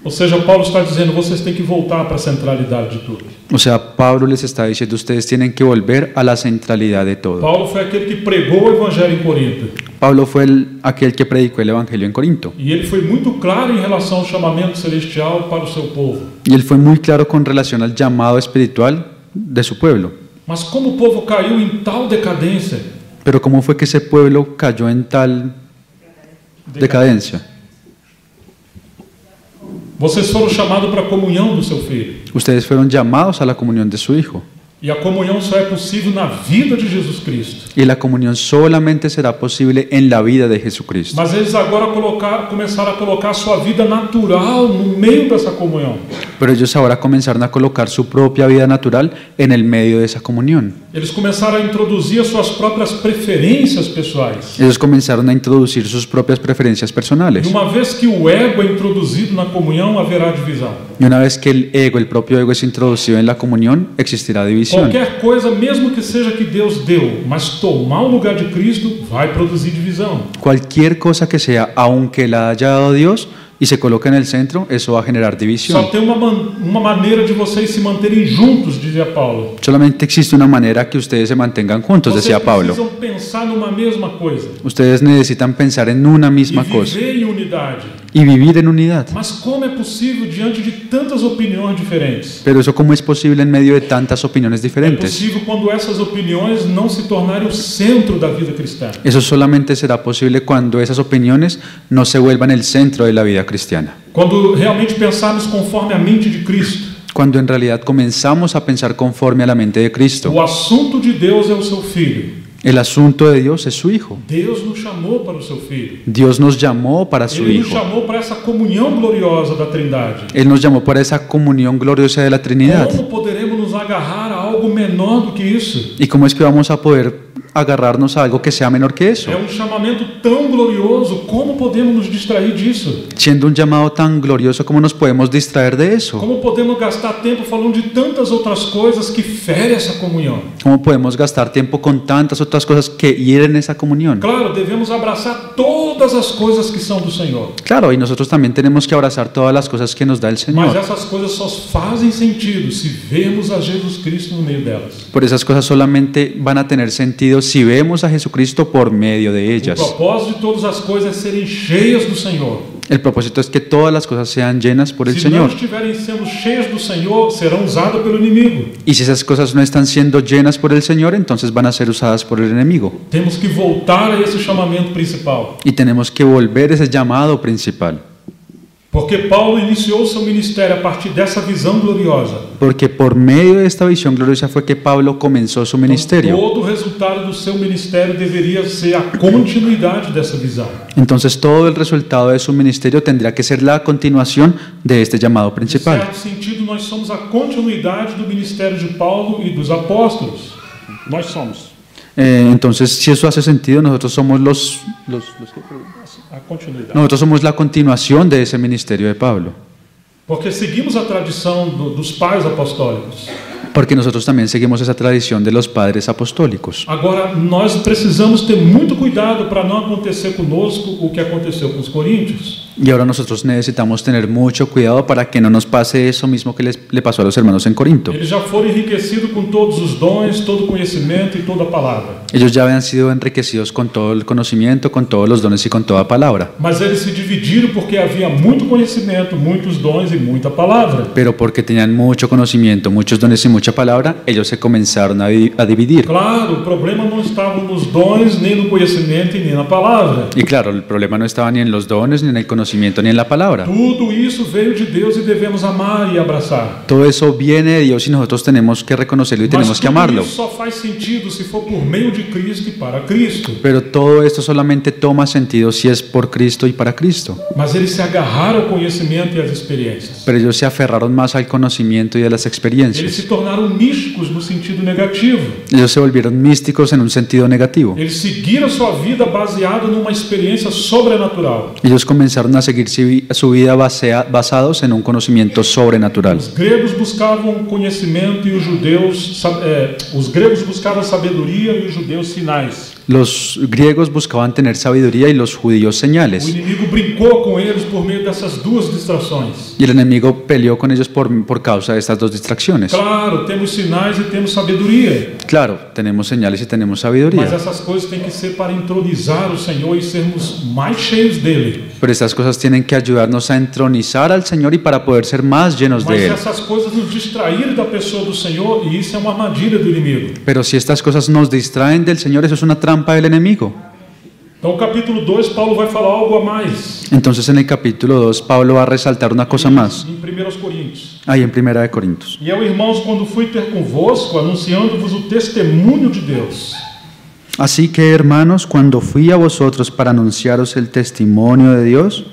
Ou seja, Paulo está dizendo, vocês têm que voltar para a centralidade de tudo. O sea, Pablo les está diciendo, ustedes tienen que volver a la centralidad de todo. Paulo foi aquele que pregou o evangelho em Corinto. Pablo fue aquel que predicó el Evangelio en Corinto. E ele foi muito claro em relação ao chamamento celestial para o seu povo. Y él fue muy claro con relación al llamado espiritual de su pueblo. Mas como o povo caiu em tal decadência, Pero ¿cómo fue que ese pueblo cayó en tal decadencia? vocês foram chamados para a comunhão do seu Filho. Ustedes fueron llamados a la comunión de su Hijo. E a comunhão só é possível na vida de Jesus Cristo. Y la comunión solamente será posible en la vida de Jesucristo. Mas eles agora começaram a colocar a sua vida natural no meio dessa comunhão. Pero ellos ahora comenzaron a colocar su propia vida natural en el medio de esa comunión. Eles começaram a introduzir as suas próprias preferências pessoais. Ellos comenzaron a introducir sus propias preferencias E personales. uma vez que o ego é introduzido na comunhão, haverá divisão. Y una vez que el ego, el propio ego, es introducido en la comunión, existirá división. Qualquer coisa, mesmo que seja que Deus deu, mas tomar o lugar de Cristo, vai produzir divisão. Cualquier cosa que sea, aunque la haya dado Dios y se coloque en el centro, eso va a generar división. Só tem uma maneira de vocês se manterem juntos, dizia Paulo. Solamente existe una manera que ustedes se mantengan juntos, Vocês decía Pablo. precisam pensar numa mesma coisa Ustedes necesitan pensar en una e misma cosa viver em unidade. y vivir en unidad. Mas como é possível diante de tantas opiniões diferentes? Pero eso, ¿cómo es posible en medio de tantas opiniones É diferentes? possível quando essas opiniões não se tornarem o centro da vida cristã. Eso solamente será posible cuando esas opiniones no se vuelvan el centro de la vida cristiana. Quando realmente pensarmos conforme a mente de Cristo. Cuando en realidad comenzamos a pensar conforme a la mente de Cristo. O assunto de Deus é o seu Filho. El asunto de Dios es su Hijo. Deus nos chamou para o seu Filho. Dios nos llamó para su Ele nos Hijo. chamou para essa comunhão gloriosa da Trindade. Él nos llamó para esa comunión gloriosa de la Trinidad. Como poderemos nos agarrar a algo menor do que isso? ¿Y cómo es que vamos a poder agarrarnos a algo que sea menor que eso? É chamamento tão glorioso, como podemos nos distrair disso? Siendo un llamado tan glorioso, ¿cómo nos podemos distraer de eso? Como podemos gastar tempo falando de tantas outras coisas que ferem essa comunhão? ¿Cómo podemos gastar tiempo con tantas otras cosas que hieren esa comunión? Claro, devemos abraçar todas as coisas que são do Senhor. Claro, y nosotros también tenemos que abrazar todas las cosas que nos da el Mas Señor. essas coisas só fazem sentido se vermos a Jesus Cristo no meio delas. Por esas cosas solamente van a tener sentido si vemos a Jesucristo por medio de O ellas. propósito de todas as coisas é serem cheias do Senhor. El propósito es que todas las cosas sean llenas por el Se não Señor. estiverem sendo cheias do Senhor, serão usadas pelo inimigo. Y si esas cosas no están siendo llenas por el Señor, entonces van a ser usadas por el enemigo. Temos que voltar a esse chamamento principal. Y tenemos que volver ese llamado principal. Porque Paulo iniciou seu ministério a partir dessa visão gloriosa. Porque por medio de esta visión gloriosa fue que Pablo comenzó su ministerio. Todo o resultado do seu ministério deveria ser a continuidade dessa visão. Entonces todo el resultado de su ministerio tendría que ser la continuación de este llamado Em principal. certo sentido, nós somos a continuidade do ministério de Paulo e dos apóstolos. Nós somos. Entonces, si eso hace sentido, nosotros somos A continuidade. nosotros somos la continuación de ese ministerio de Pablo. Porque seguimos a tradição dos pais apostólicos. Porque nosotros también seguimos esa tradición de los padres apostólicos. Agora, nós precisamos ter muito cuidado para não acontecer conosco o que aconteceu com os coríntios. Y ahora nosotros necesitamos tener mucho cuidado para que no nos pase eso mismo que le pasó a los hermanos en Corinto. Eles já foram enriquecidos com todos os dons, todo o conhecimento e toda a palavra. Ellos ya habían sido enriquecidos con todo el conocimiento, con todos los dones y con toda palabra. Mas eles se dividiram porque havia muito conhecimento, muitos dons e muita palavra. Pero porque tenían mucho conocimiento, muchos dones y mucha palabra, ellos se comenzaron a dividir. Claro, o problema não estava nos dons, nem no conhecimento e nem na palavra. Y claro, el problema no estaba ni en los dones, ni en el conocimiento, ni en la palabra. Tudo isso veio de Deus e devemos amar e abraçar. Todo eso viene de Dios y nosotros tenemos que reconocerlo y tenemos Mas que tudo amarlo. isso só faz sentido se for por meio de Cristo e para Cristo. Pero todo esto solamente toma sentido si es por Cristo y para Cristo. Mas eles se agarraram ao conhecimento e às experiências. Pero ellos se aferraron más al conocimiento y a las Eles experiencias. se tornaram místicos no sentido negativo. Ellos se volvieron místicos en un sentido negativo. Eles seguiram sua vida baseado numa experiência sobrenatural. Ellos comenzaron a seguir su vida basados en un conocimiento sobrenatural. Os gregos buscavam conhecimento e os gregos buscavam sabedoria e os judeus sinais. Los griegos buscaban tener sabiduría y los judíos O señales. inimigo brincou com eles por meio dessas duas distrações. Y el enemigo peleó con ellos por causa de estas dos distracciones. Claro, temos sinais e temos sabedoria, Claro, tenemos señales y tenemos mas sabiduría. essas coisas têm que ser para entronizar o Senhor e sermos mais cheios dele. Pero estas cosas tienen que ayudarnos a entronizar al Señor y para poder ser más llenos Mas de Él. essas coisas nos distraírem da pessoa do Senhor e isso é uma armadilha do inimigo. Pero si estas cosas nos distraen del Señor, eso es una trampa del enemigo. Então, no capítulo 2, Paulo vai falar algo a mais. Entonces en el capítulo 2, Pablo va a resaltar una cosa más, Em 1 Coríntios. ahí en Primera de Corintios. E eu, irmãos, quando fui ter convosco, anunciando-vos o testemunho de Deus. Así que, hermanos, cuando fui a vosotros para anunciaros el testimonio de Dios,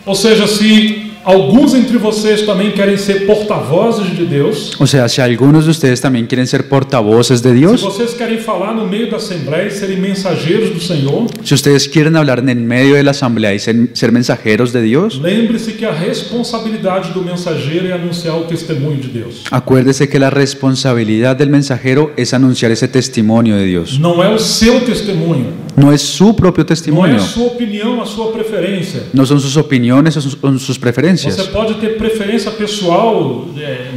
Ou seja, se alguns entre vocês também querem ser porta-vozes de Deus, o sea, si algunos de ustedes también quieren ser portavoces de se Dios, vocês querem falar no meio da Assembleia e serem mensageiros do Senhor, si ustedes quieren hablar en el medio de la asamblea y ser mensajeros de Dios, lembre-se que a responsabilidade do mensageiro é anunciar o testemunho de Deus. acuérdese que la responsabilidad del mensajero es anunciar ese testimonio de Dios. Não é o seu testemunho, No es su propio não é testimonio, a sua opinião, a sua preferência. no son sus opiniones o son sus Você preferencias. pode ter preferência pessoal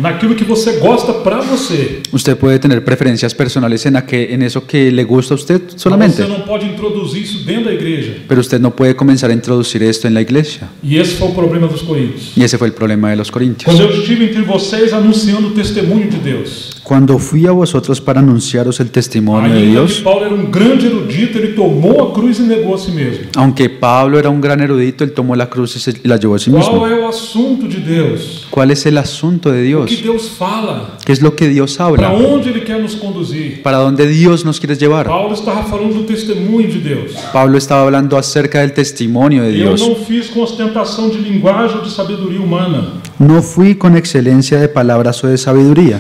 naquilo que você gosta para você. Usted puede tener preferencias personales en eso que le gusta a usted Mas solamente, você não pode introduzir isso dentro da igreja. pero usted no puede comenzar a introducir esto en la iglesia. E esse foi o problema dos coríntios. Y ese fue el problema de los corintios. Quando eu estive entre vocês anunciando o testemunho de Deus. Cuando fui a vosotros para anunciaros el testimonio de Ainda que Dios, Paulo era um grande erudito, ele tomou a cruz e negou a si mesmo. aunque Pablo era un gran erudito, él tomó la cruz y la llevó a sí mismo. Qual é o assunto de Deus? ¿Cuál es el asunto de O que Dios? Deus fala? ¿Qué es lo que Dios Para habla? onde Ele quer nos conduzir? ¿Para dónde Dios nos quiere llevar? Paulo estava falando do testemunho de Deus. Pablo estaba hablando acerca del testimonio de Eu Dios. não fiz com ostentação de linguagem ou de sabedoria humana. No fui con excelencia de palabras o de sabiduría.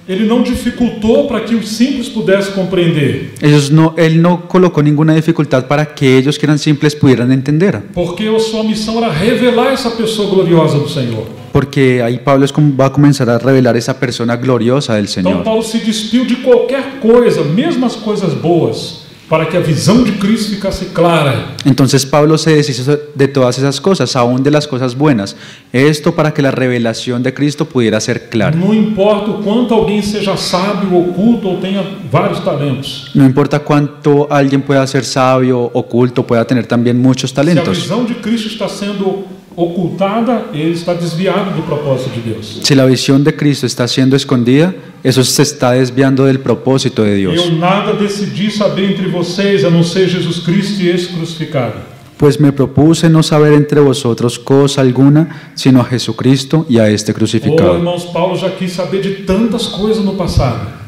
Ele não dificultou para que os simples pudessem compreender, Él no colocó ninguna dificultad para que ellos que eran simples pudieran entender. porque a sua missão era revelar essa pessoa gloriosa do Senhor. Porque ahí Pablo va a comenzar a revelar esa persona gloriosa del Então Señor. Paulo se despiu de qualquer coisa, mesmo as coisas boas, para que a visão de Cristo ficasse clara. Entonces Pablo se deshizo de todas esas cosas, aún de las cosas buenas, esto para que la revelación de Cristo pudiera ser clara. Não importa o quanto alguém seja sábio, oculto ou tenha vários talentos. No importa cuánto alguien pueda ser sabio, oculto, pueda tener también muchos Se a talentos. visão de Cristo está sendo ocultada, ele está desviado do propósito de Deus. Si la visión de Cristo está siendo escondida, eso se está desviando del propósito de Dios. Eu nada decidi saber entre vocês, a não ser Jesus Cristo e esse crucificado. Pues me propuse no saber entre vosotros cosa alguna, sino a Jesucristo y a este Oh, crucificado. irmãos, Paulo já quis saber de tantas coisas no passado.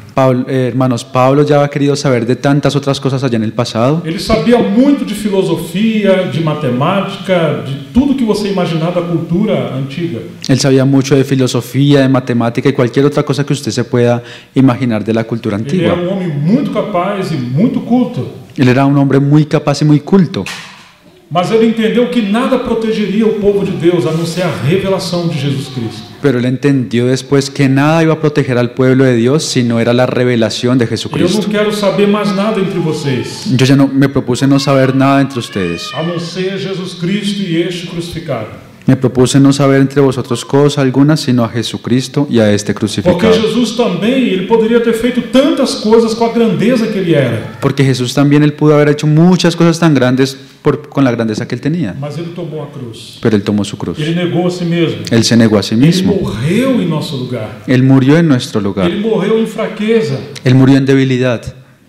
Hermanos, Pablo ya ha querido saber de tantas otras cosas allá en el pasado. Ele sabia muito de filosofia, de matemática, de tudo que você imaginar da cultura antiga. Él sabía mucho de filosofía, de matemática y cualquier otra cosa que usted se pueda imaginar de la cultura Ele era antigua. homem muito capaz e muito culto. Él era un hombre muy capaz y muy culto, Mas ele entendeu que nada protegeria o povo de Deus a não ser a revelação de Jesus Cristo. pero él entendió después que nada iba a proteger al pueblo de Dios si no era la revelación de Eu não Jesucristo. quero saber mais nada entre vocês, Yo ya no me propuse no saber nada entre ustedes. a não ser Jesus Cristo e este crucificado. Me propuse no saber entre vosotros cosa alguna, sino a Jesucristo y a este Porque crucificado. Jesus também, ele poderia ter feito tantas coisas com a grandeza que ele era, Porque Jesús también él pudo haber hecho muchas cosas tan grandes con la grandeza que él tenía, mas ele tomou a cruz. pero él tomó su cruz. Ele negou a si mesmo. Él se negó a sí Ele mismo. morreu em nosso lugar. Él murió en nuestro lugar. Ele morreu em fraqueza, Él murió en debilidad,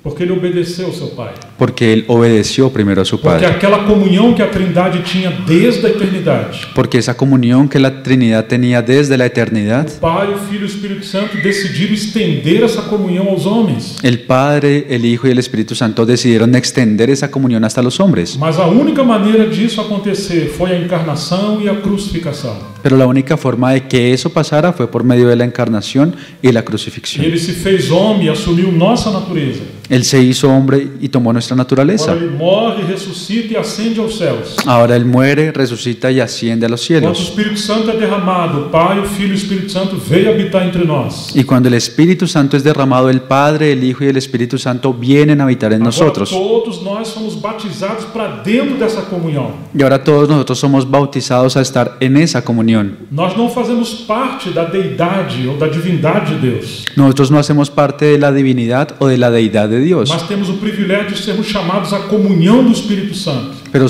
porque ele obedeceu ao seu Pai. porque él obedeció primero a su Porque Padre. aquela comunhão que a Trindade tinha desde a eternidade, Porque esa comunión que la Trinidad tenía desde la eternidad, o Pai, o Filho e o Espírito Santo decidiram estender essa comunhão aos homens. el Padre, el Hijo y el Espíritu Santo decidieron extender esa comunión hasta los hombres. Mas a única maneira disso acontecer foi a encarnação e a crucificação. Pero la única forma de que eso pasara fue por medio de la encarnación y la E crucifixión. ele se fez homem e assumiu nossa natureza. Él se hizo hombre y tomó nuestra naturaleza. Agora ele morre, ressuscita e ascende aos céus. Ahora Él muere, resucita y asciende a los Quando o cielos. Espírito Santo é derramado, o Pai, o Filho e o Espírito Santo veio habitar entre nós. Y cuando el Espíritu Santo es derramado, el Padre, el Hijo y el Espíritu Santo vienen a habitar en Agora nosotros. todos nós somos batizados para dentro dessa comunhão. Y ahora todos nosotros somos bautizados a estar en esa comunión. Nós não fazemos parte da deidade ou da divindade de Deus, Nosotros no hacemos parte de la divinidad o de la deidad de Dios, mas temos o privilégio de sermos chamados à comunhão do Espírito Santo. pero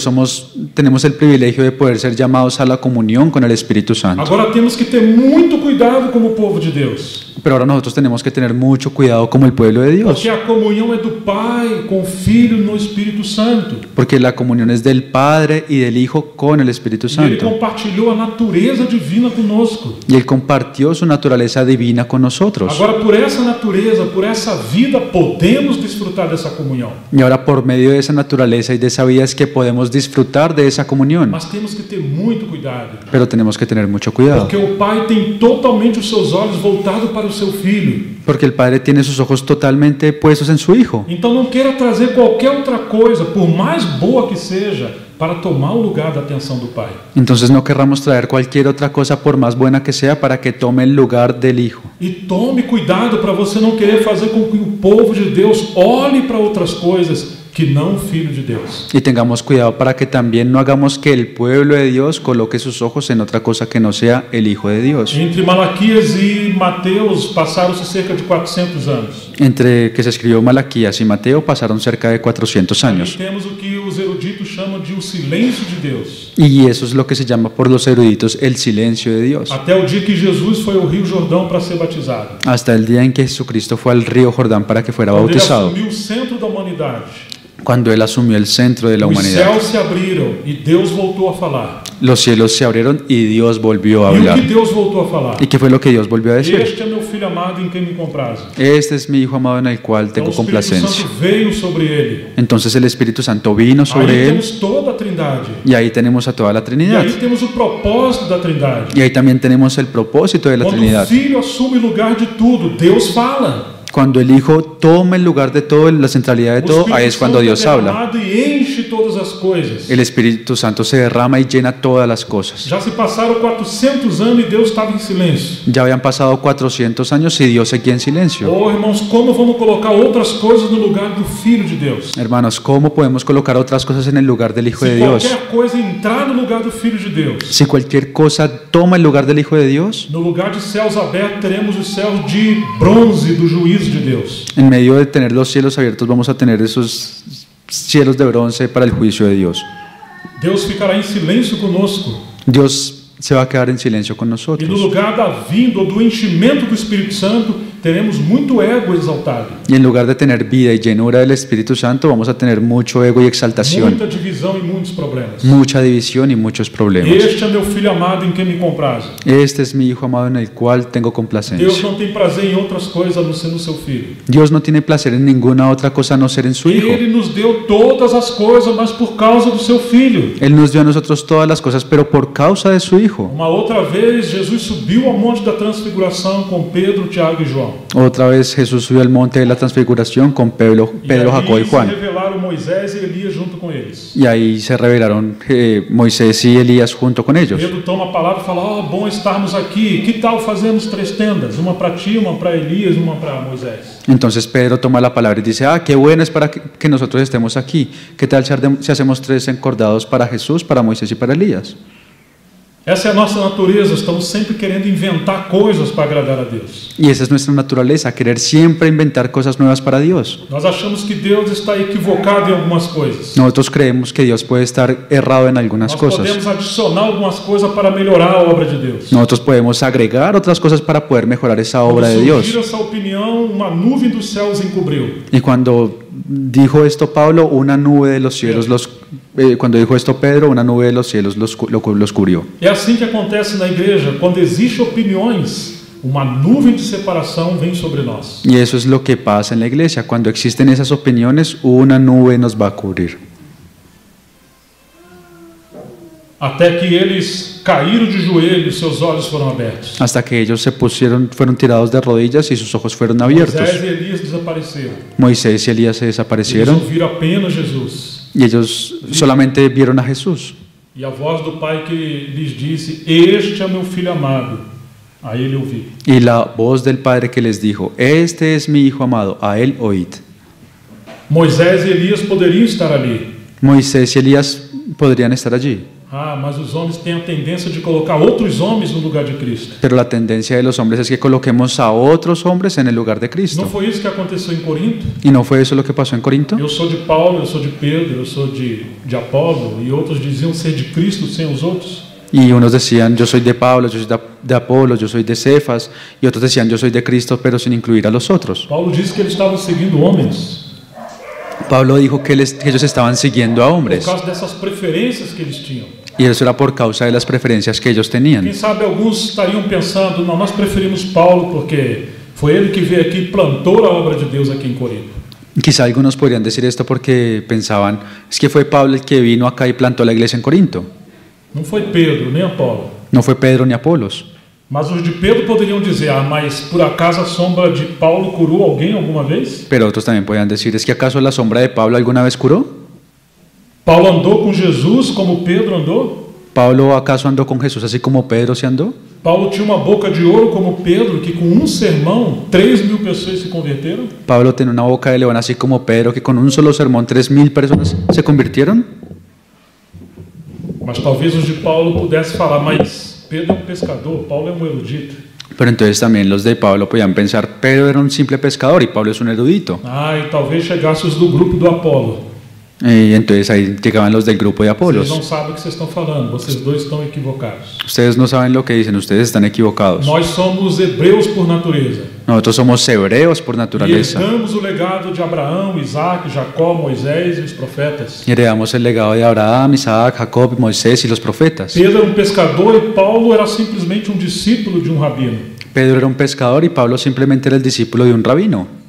tenemos el privilegio de poder ser llamados a la comunión con el Espíritu Santo. Agora temos que ter muito cuidado como povo de Deus, Pero ahora nosotros tenemos que tener mucho cuidado como el pueblo de Dios, porque a comunhão é do Pai com o Filho no Espírito Santo. porque la comunión es del Padre y del Hijo con el Espíritu E ele Santo. compartilhou a natureza divina conosco. Y Él compartió su naturaleza divina con nosotros. Agora, por essa natureza, por essa vida, podemos desfrutar dessa comunhão. Y ahora por medio de esa naturaleza y de esa vida es que podemos disfrutar de esa comunión. Mas temos que ter muito cuidado, Pero tenemos que tener mucho cuidado, porque o Pai tem totalmente os seus olhos voltados para o seu Filho. porque el Padre tiene sus ojos totalmente puestos en su Hijo. Então não queira trazer qualquer outra coisa, por mais boa que seja, para tomar o lugar da atenção do Pai. Entonces no querramos traer cualquier otra cosa, por más buena que sea, para que tome el lugar del Hijo. E tome cuidado para você não querer fazer com que o povo de Deus olhe para outras coisas que não o Filho de Deus. Y tengamos cuidado para que también no hagamos que el pueblo de Dios coloque sus ojos en otra cosa que no sea el Hijo de Dios. Entre Malaquias e Mateus passaram-se cerca de 400 anos. Entre que se escribió Malaquías y Mateo pasaron cerca de 400 Ali años. temos o que os eruditos chamam de o silêncio de Deus. Y eso es lo que se llama por los eruditos el silencio de Dios. Até o dia que Jesus foi ao Rio Jordão para ser batizado. Hasta el día en que Jesucristo fue al río Jordán para que fuera Quando ele bautizado. assumiu o centro da humanidade. Cuando Él asumió el centro de la Os humanidad, céus se abriram e Deus voltou a falar. los cielos se abrieron y Dios volvió a E o hablar. que Deus voltou a falar? ¿Y qué fue lo que Dios volvió a decir? Este é meu filho amado em quem me comprazo. Este es mi Hijo amado en el cual Então, tengo o Espírito complacencia. Santo veio sobre ele. Entonces el Espíritu Santo vino Aí sobre Él temos toda a Trindade. y ahí tenemos a toda la E Trinidad. aí temos o propósito da Trindade. Y ahí también tenemos el propósito de la Quando o Trinidad. Filho assume o lugar de tudo, Deus fala. Cuando el Hijo toma el lugar de todo, la centralidad de O todo, ahí Espírito es cuando Santo é Dios habla. derramado e enche todas as coisas. El Espíritu Santo se derrama y llena todas las cosas. Já se passaram 400 anos e Deus estava em silêncio. Ya habían pasado 400 años y Dios seguía en silencio. Oh, irmãos, como vamos colocar outras coisas no lugar do Filho de Deus? Hermanos, ¿cómo podemos colocar otras cosas en el lugar del Hijo de Se Dios? qualquer coisa entrar no lugar do Filho de Deus, Si cualquier cosa toma el lugar del Hijo de Dios, no lugar de céus abertos teremos os céus de bronze do juízo de Deus. en medio de tener los cielos abiertos vamos a tener esos cielos de bronce para el juicio de Dios. Deus ficará em silêncio conosco. Dios se va a quedar en silencio con E no nosotros. lugar da vinda ou do enchimento do Espírito Santo, teremos muito ego exaltado. Y en lugar de tener vida y llenura del Espíritu Santo, vamos a tener mucho ego y exaltación, Muita divisão e muitos problemas. mucha división y muchos problemas. Este é meu filho amado em quem me comprazo. Este es mi Hijo amado en el cual tengo Deus complacencia. não tem prazer em outras coisas a não ser no seu filho. Dios no tiene placer en ninguna otra cosa a no ser en su Hijo. Ele nos deu todas as coisas, mas por causa do seu filho. Él nos dio a nosotros todas las cosas, pero por causa de su Hijo. Uma outra vez, Jesus subiu ao Monte da Transfiguração com Pedro, Tiago e João. Otra vez Jesús subió al monte de la transfiguración con Pedro, E Jacob y ali se Juan. revelaram Moisés e Elias junto com eles. Y ahí se revelaron Moisés y Elías junto con ellos. Pedro toma a palavra e fala: "Oh, bom estarmos aqui. Que tal fazermos 3 tendas? Uma para ti, uma para Elias, uma para Moisés." Entonces Pedro toma la palabra y dice, qué bueno es para que nosotros estemos aquí. ¿Qué tal si hacemos 3 encordados para Jesús, para Moisés y para Elías? Essa é a nossa natureza, estamos sempre querendo inventar coisas para agradar a Deus. Y esa es nuestra naturaleza, querer siempre inventar cosas nuevas para Dios. Nós achamos que Deus está equivocado em algumas coisas. Nosotros creemos que Dios puede estar errado en algunas Nós cosas. podemos adicionar algumas coisas para melhorar a obra de Deus. Nosotros podemos agregar otras cosas para poder mejorar esa Quando obra de surgiu Dios. essa opinião, uma nuvem dos céus encobriu. Y cuando dijo esto Pablo, una nube de los cielos cuando dijo esto Pedro, una nube de los cielos los cubrió. É assim que acontece na igreja, quando existem opiniões, uma nuvem de separação vem sobre nós. Y eso es lo que pasa en la iglesia. Cuando existen esas opiniones, una nube nos va a cubrir. Até que eles caíram de joelhos, seus olhos foram abertos. Hasta que ellos fueron tirados de rodillas y sus ojos fueron abiertos. Moisés e Elias desapareceram. Moisés y Elías se Eles desaparecieron ouviram apenas Jesus. y ellos solamente vieron a Jesús. E a voz do Pai que lhes disse: "Este é meu filho amado." A ele ouvi. Y la voz del Padre que les dijo, este es mi Hijo amado, a él oíd. Moisés e Elias poderiam estar ali. Moisés y Elías podrían estar allí, Mas os homens têm a tendência de colocar outros homens no lugar de Cristo. pero la tendencia de los hombres es que coloquemos a otros hombres en el lugar de Não Cristo. foi isso que aconteceu em Corinto? ¿Y no fue eso lo que pasó en Corinto? Eu sou de Paulo, eu sou de Pedro, eu sou de Apolo, e outros diziam ser de Cristo sem os outros. Y unos decían, yo soy de Pablo, yo soy de Apolo, yo soy de Cefas, y otros decían, yo soy de Cristo, pero sin incluir a los otros. Paulo disse que eles estavam seguindo homens Pablo dijo que ellos estaban siguiendo a por hombres, causa dessas preferências que eles tinham. y eso era por causa de las preferencias que ellos tenían. Quem sabe alguns estariam pensando: não, nós preferimos Paulo porque foi ele que veio aqui e plantou a obra de Deus aqui em Corinto. Quizá algunos podrían decir esto porque pensaban, es que fue Pablo el que vino acá y plantó la iglesia en Corinto. Não foi Pedro nem Apolo. No fue Pedro ni Apolos. Mas os de Pedro poderiam dizer: mas por acaso a sombra de Paulo curou alguém alguma vez? Pero otros también podían decir, ¿es que acaso la sombra de Pablo alguna vez curó? Paulo andou com Jesus como Pedro andou? ¿Pablo acaso andó con Jesús así como Pedro se andó? Paulo tinha uma boca de ouro como Pedro, que com um sermão 3.000 pessoas se converteram? ¿Pablo tenía una boca de león así como Pedro que con un solo sermón 3.000 personas se convirtieron? Mas talvez os de Paulo pudessem falar: mas Pedro é um pescador, Paulo é um erudito. Pero entonces también los de Pablo podían pensar, Pedro era un simple pescador y Pablo es un erudito. E talvez chegasse os do grupo do Apolo. Y entonces ahí llegaban los del grupo de Vocês Apolos. não sabem o que vocês estão falando, vocês dois estão equivocados. Ustedes no saben lo que dicen, ustedes están equivocados. Nós somos hebreus por natureza. Nosotros somos hebreos por E naturaleza. herdamos o legado de Abraão, Isaac, Jacó, Moisés e os profetas. Y heredamos el legado de Abraham, Isaac, Jacob, Moisés y los profetas. Pedro era um pescador e Paulo era simplesmente um discípulo de um rabino. Pedro era un pescador y Pablo simplemente era el discípulo de un rabino.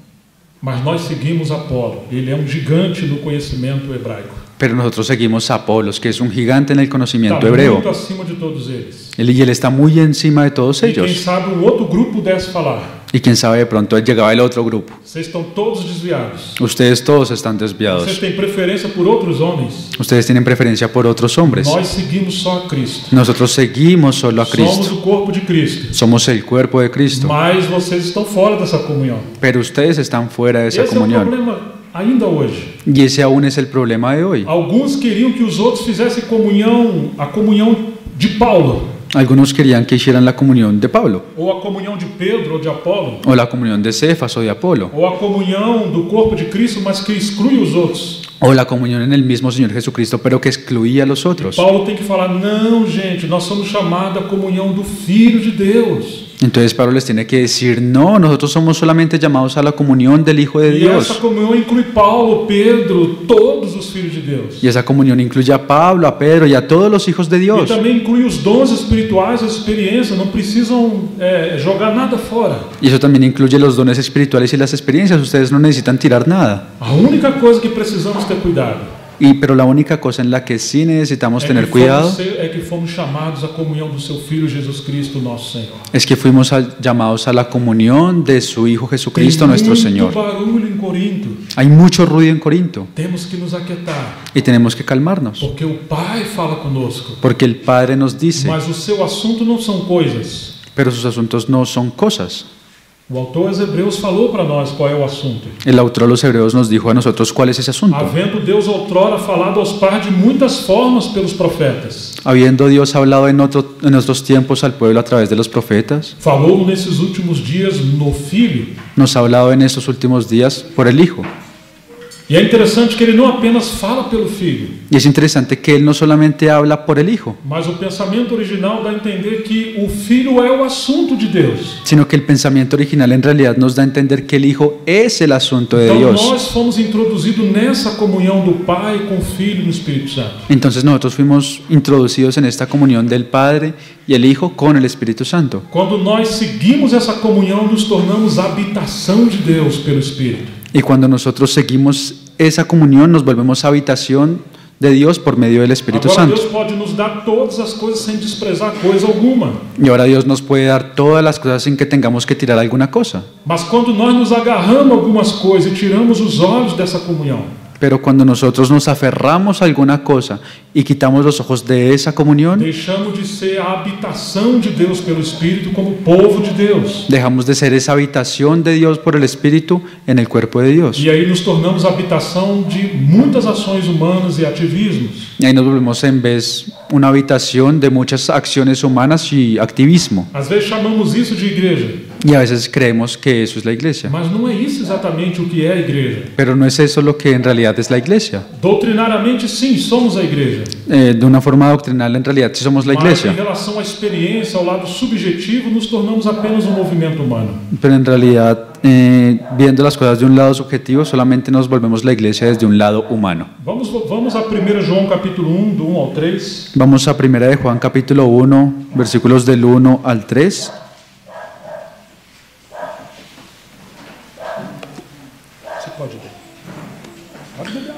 Mas nós seguimos Apolo. Ele é um gigante no conhecimento hebraico. Pero nosotros seguimos a Apolos, que es un gigante en el Está conocimiento hebreo. muito acima de todos eles. Y él está muy encima de todos E quem ellos. sabe um outro grupo pudesse falar: Y quién sabe, de pronto llegaba el otro grupo. Vocês estão todos desviados. Ustedes todos están Vocês desviados. têm preferência por outros homens. Ustedes tienen preferencia por otros hombres. Nós seguimos só a Cristo. Nosotros seguimos solo a Somos Cristo. o corpo de Cristo. Somos el cuerpo de Cristo. Mas vocês estão fora dessa comunhão. Pero ustedes están fuera de esa Esse é o comunión. problema ainda hoje. Y ese aún es el problema de hoy. Alguns queriam que os outros fizessem a comunhão de Paulo, Algunos querían que hicieran la comunión de Pablo, ou a comunhão de Pedro ou de Apolo, o la comunión de Cefas o de Apolo, ou a comunhão do corpo de Cristo, mas que exclui os outros. o la comunión en el mismo Señor Jesucristo, pero que excluía a los otros. Paulo tem que falar: não, gente, nós somos chamados à comunhão do Filho de Deus. Entonces Pablo les tiene que decir, no, nosotros somos solamente llamados a la comunión del Hijo de E essa Dios. comunhão inclui Paulo, Pedro, todos os filhos de Deus. Y esa comunión incluye a Pablo, a Pedro y a todos los hijos de E Dios. também inclui os dons espirituais, as experiências, não precisam jogar nada fora. Y eso también incluye los dones espirituales y las experiencias. Ustedes no necesitan tirar nada. A única coisa que precisamos ter cuidado Pero la única cosa en la que sí necesitamos tener é cuidado que fomos chamados à comunhão do seu Filho Jesus Cristo, nosso Senhor. es que fuimos llamados a la comunión de su Hijo Jesucristo, nuestro Tem Señor. muito barulho em Corinto. Hay mucho ruido en Corinto Temos que nos aquietar, y tenemos que calmarnos, porque o Pai fala conosco. porque el Padre nos dice, Mas o seu assunto não são coisas. pero sus asuntos no son cosas. O autor aos Hebreus falou para nós qual é o assunto. El autor de los Hebreos nos dijo a nosotros cuál es ese asunto. Havendo Deus outrora falado aos pais de muitas formas pelos profetas, Habiendo Dios hablado en otros tiempos al pueblo a través de los profetas, falou nesses últimos dias no Filho. nos ha hablado en estos últimos días por el Hijo. E é interessante que ele não apenas fala pelo Filho, Y es interesante que Él no solamente habla por el Hijo, mas o pensamento original dá a entender que o Filho é o assunto de Deus. sino que el pensamiento original en realidad nos da a entender que el Hijo es el asunto de Então Dios. nós fomos introduzidos nessa comunhão do Pai com o Filho e no Espírito Santo. Entonces nosotros fuimos introducidos en esta comunión del Padre y el Hijo con el Espíritu Santo. Quando nós seguimos essa comunhão, nos tornamos habitação de Deus pelo Espírito. Y cuando nosotros seguimos esa comunión, nos volvemos habitación de Dios por medio del Espíritu Agora Santo. Deus pode nos dar todas as coisas sem desprezar coisa alguma. Y ahora Dios nos puede dar todas las cosas sin que tengamos que tirar alguna cosa. Mas quando nós nos agarramos a algumas coisas e tiramos os olhos dessa comunhão, Pero cuando nosotros nos aferramos a alguna cosa y quitamos los ojos de esa comunión, deixamos de ser a habitação de Deus pelo Espírito como povo de Deus. dejamos de ser esa habitación de Dios por el Espíritu en el cuerpo de Dios. E aí nos tornamos habitação de muitas ações humanas e ativismos. Y ahí nos volvemos en vez una habitación de muchas acciones humanas y activismo. Às vezes chamamos isso de igreja, Y a veces creemos que eso es la iglesia. mas não é isso exatamente o que é a igreja. Pero no es eso lo que en realidad es la iglesia. Doutrinariamente, sim, somos a igreja. De una forma doctrinal, en realidad sí somos la Mas em iglesia. relação à experiência, ao lado subjetivo, nos tornamos apenas um movimento humano. Pero en realidad, viendo las cosas de un lado subjetivo, solamente nos volvemos la iglesia desde un lado humano. Vamos a 1 João capítulo 1, do 1 ao 3. Vamos a 1 de Juan capítulo 1, versículos del 1 al 3. Você pode ler. Pode ler.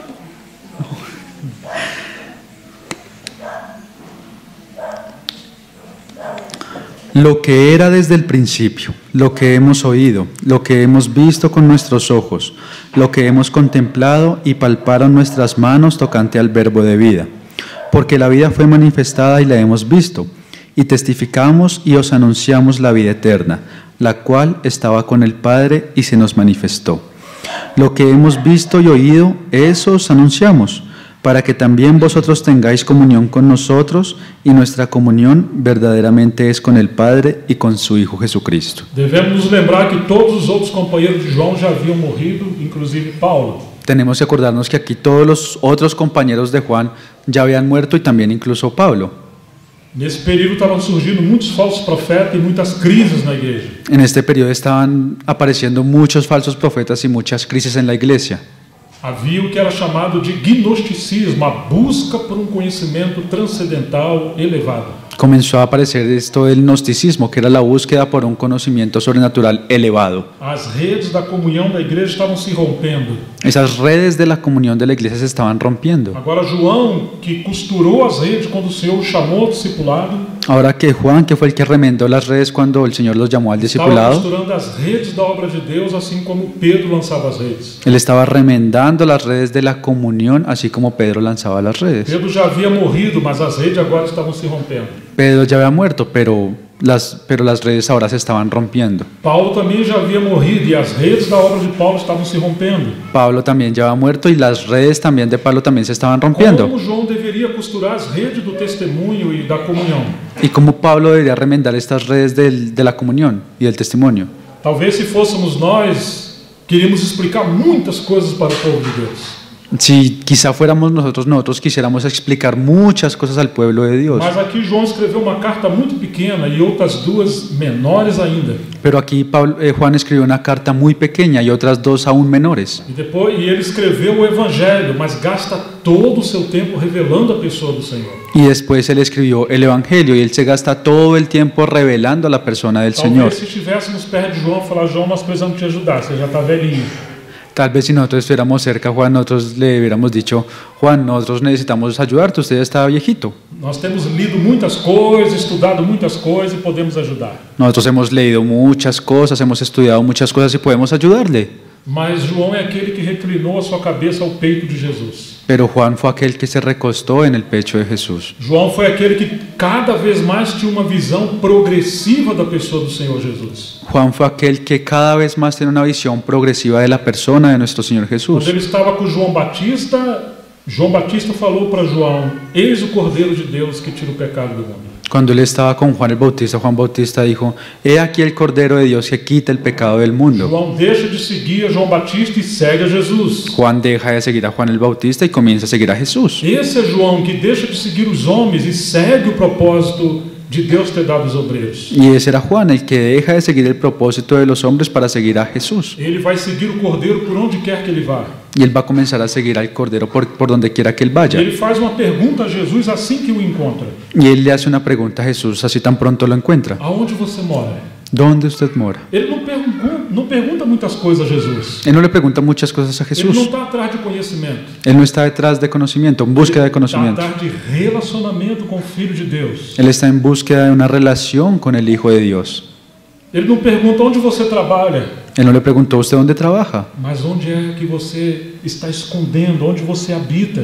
Lo que era desde el principio, lo que hemos oído, lo que hemos visto con nuestros ojos, lo que hemos contemplado y palparon nuestras manos tocante al verbo de vida. Porque la vida fue manifestada y la hemos visto, y testificamos y os anunciamos la vida eterna, la cual estaba con el Padre y se nos manifestó. Lo que hemos visto y oído, eso os anunciamos, para que también vosotros tengáis comunión con nosotros, y nuestra comunión verdaderamente es con el Padre y con su Hijo Jesucristo. Devemos nos lembrar que todos os outros companheiros de João já haviam morrido, inclusive Paulo. Tenemos que acordarnos que aquí todos los otros compañeros de Juan ya habían muerto y también incluso Pablo. Nesse período estavam surgindo muitos falsos profetas e muitas crises na igreja. En este periodo estaban apareciendo muchos falsos profetas y muchas crisis en la iglesia. Havia o que era chamado de gnosticismo, a busca por um conhecimento transcendental elevado. Comenzó a aparecer esto del gnosticismo, que era la búsqueda por un conocimiento sobrenatural elevado. As redes da comunhão da igreja estavam se rompendo. Esas redes de la comunión de la iglesia se estaban rompiendo. Agora João, que costurou as redes quando o Senhor o chamou ao discipulado, Ahora que Juan, que fue el que remendó las redes cuando el Señor los llamó al estava discipulado, costurando as redes da obra de Deus, assim como Pedro lançava as redes. él estaba remendando las redes de la comunión, así como Pedro lanzaba las redes. Pedro já havia morrido, mas as redes agora estavam se rompendo. Pedro ya había muerto, pero las redes ahora se estaban rompiendo. Paulo também já havia morrido e as redes da obra de Paulo estavam se rompendo. Pablo también ya había muerto y las redes también de Pablo también se estaban rompiendo. Como João deveria costurar as redes do testemunho e da comunhão? Y cómo Pablo debería remendar estas redes de la comunión y del testimonio. Talvez se fôssemos nós, queríamos explicar muitas coisas para o povo de Deus. Si quizá fuéramos nosotros quisiéramos explicar muchas cosas al pueblo de Dios. Mas aqui João escreveu uma carta muito pequena e outras duas menores ainda. Pero aquí Juan escribió una carta muy pequeña y otras dos aún menores. E ele escreveu o Evangelho, mas gasta todo o seu tempo revelando a pessoa do Senhor. Y después él escribió el Evangelio y él se gasta todo el tiempo revelando a la persona del Señor. Talvez se estivéssemos perto de João, falar: João, nós precisamos te ajudar, você já está velhinho. Tal vez si nosotros estuviéramos cerca, Juan, nosotros le hubiéramos dicho: Juan, nosotros necesitamos ayudarte, usted ya está viejito. Nós temos lido muitas coisas, estudado muitas coisas e podemos ajudar. Nosotros hemos leído muchas cosas, hemos estudiado muchas cosas y podemos ayudarle. Mas João é aquele que reclinou a sua cabeça ao peito de Jesus. Pero Juan fue aquel que se recostó en el pecho de Jesús. João foi aquele que cada vez mais tinha uma visão progressiva da pessoa do Senhor Jesus. Juan fue aquel que cada vez más tiene una visión progresiva de la persona de nuestro Señor Jesús. Quando ele estava com João Batista falou para João: eis o Cordeiro de Deus que tira o pecado do mundo. Cuando él estaba con Juan el Bautista, Juan Bautista dijo: he aquí el Cordero de Dios que quita el pecado del mundo. João deixa de seguir a João Batista e segue a Jesus. Juan deja de seguir a Juan el Bautista y comienza a seguir a Jesús. Esse é João que deixa de seguir os homens e segue o propósito de Deus ter dado os obreiros. Y ese era Juan, el que deja de seguir el propósito de los hombres para seguir a Jesús. Ele vai seguir o Cordeiro por onde quer que ele vá. Y él va a comenzar a seguir al Cordero por donde quiera que él vaya. Ele faz uma pergunta a Jesus assim que o encontra: Y él le hace una pregunta a Jesús así tan pronto lo encuentra: aonde você mora? ¿dónde usted mora? Ele não pergunta muitas coisas a Jesus. Él no le pregunta muchas cosas a Ele não Jesús. está atrás de conhecimento. Él no está detrás de conocimiento, en búsqueda de Está conocimiento. atrás de relacionamento com o Filho de Deus. Él está en búsqueda de una relación con el Hijo de Dios. Ele não pergunta onde você trabalha, Él no le preguntó: ¿usted dónde trabaja? mas onde é que você está escondendo, onde você habita.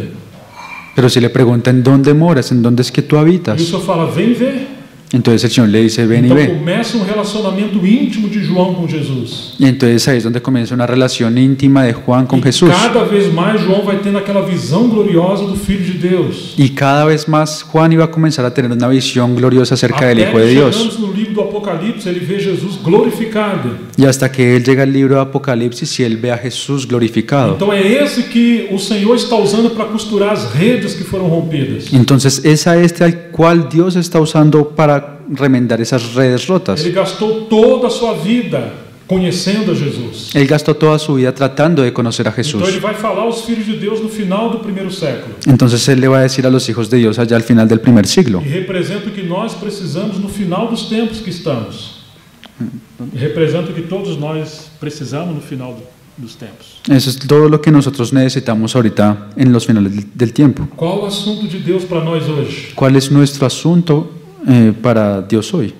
Pero si le pregunta: ¿en dónde moras? ¿En dónde es que tú E o habitas? Senhor fala: vem ver. Entonces el Señor le dice: ven y Então ve. começa um relacionamento íntimo de João com Jesus. Y entonces ahí es donde comienza una relación íntima de Juan con E Jesús. cada vez mais João vai tendo aquela visão gloriosa do Filho de Deus. Y cada vez más Juan iba a comenzar a tener una visión gloriosa acerca del Hijo de Até Dios. chegamos no livro do Apocalipse, ele vê Jesus glorificado. Y hasta que él llega al libro de Apocalipsis y él ve a Jesús glorificado. Então é esse que o Senhor está usando para costurar as redes que foram rompidas. Entonces es a este al cual Dios está usando para remendar esas redes rotas. Ele gastou toda a sua vida conhecendo a Jesus. Él gastó toda su vida tratando de conocer a Então Jesús. ele vai falar aos filhos de Deus no final do primeiro século. Entonces él le va a decir a los hijos de Dios allá al final del primer siglo. E representa o que nós precisamos no final dos tempos que estamos. E representa o que todos nós precisamos no final dos tempos. Eso es todo lo que nosotros necesitamos ahorita en los finales del tiempo. Qual o assunto de Deus para nós hoje? ¿Cuál es nuestro asunto para Dios hoy?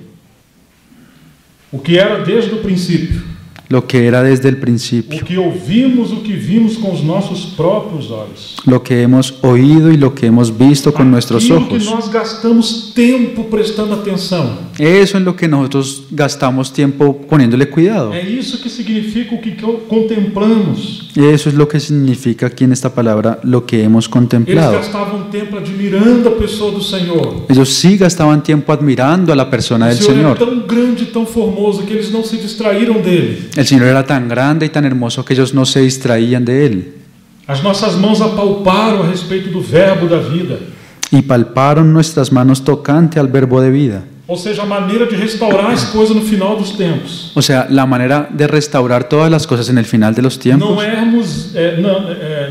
O que era desde o princípio. Lo que era desde el O principio, que ouvimos, o que vimos com os nossos próprios olhos. lo que hemos oído y lo que hemos visto con nuestros Aquilo que ojos. nós gastamos tempo prestando atenção. Eso es lo que nosotros gastamos tiempo poniéndole cuidado. É isso que significa o que contemplamos. Eso es lo que significa aquí en esta palabra lo que hemos Eles contemplado. gastavam tempo admirando a pessoa do Senhor. Ellos sí gastaban tiempo admirando a la persona O del Senhor é Señor. tão grande e tão formoso que eles não se distraíram dele. El Señor era tan grande y tan hermoso que ellos no se distraían de Él. As nossas mãos apalparam a respeito do verbo da vida. Y palparon nuestras manos tocante al verbo de vida. Ou seja, a maneira de restaurar as coisas no final dos tempos. O sea, la manera de restaurar todas las cosas en el final de los tiempos.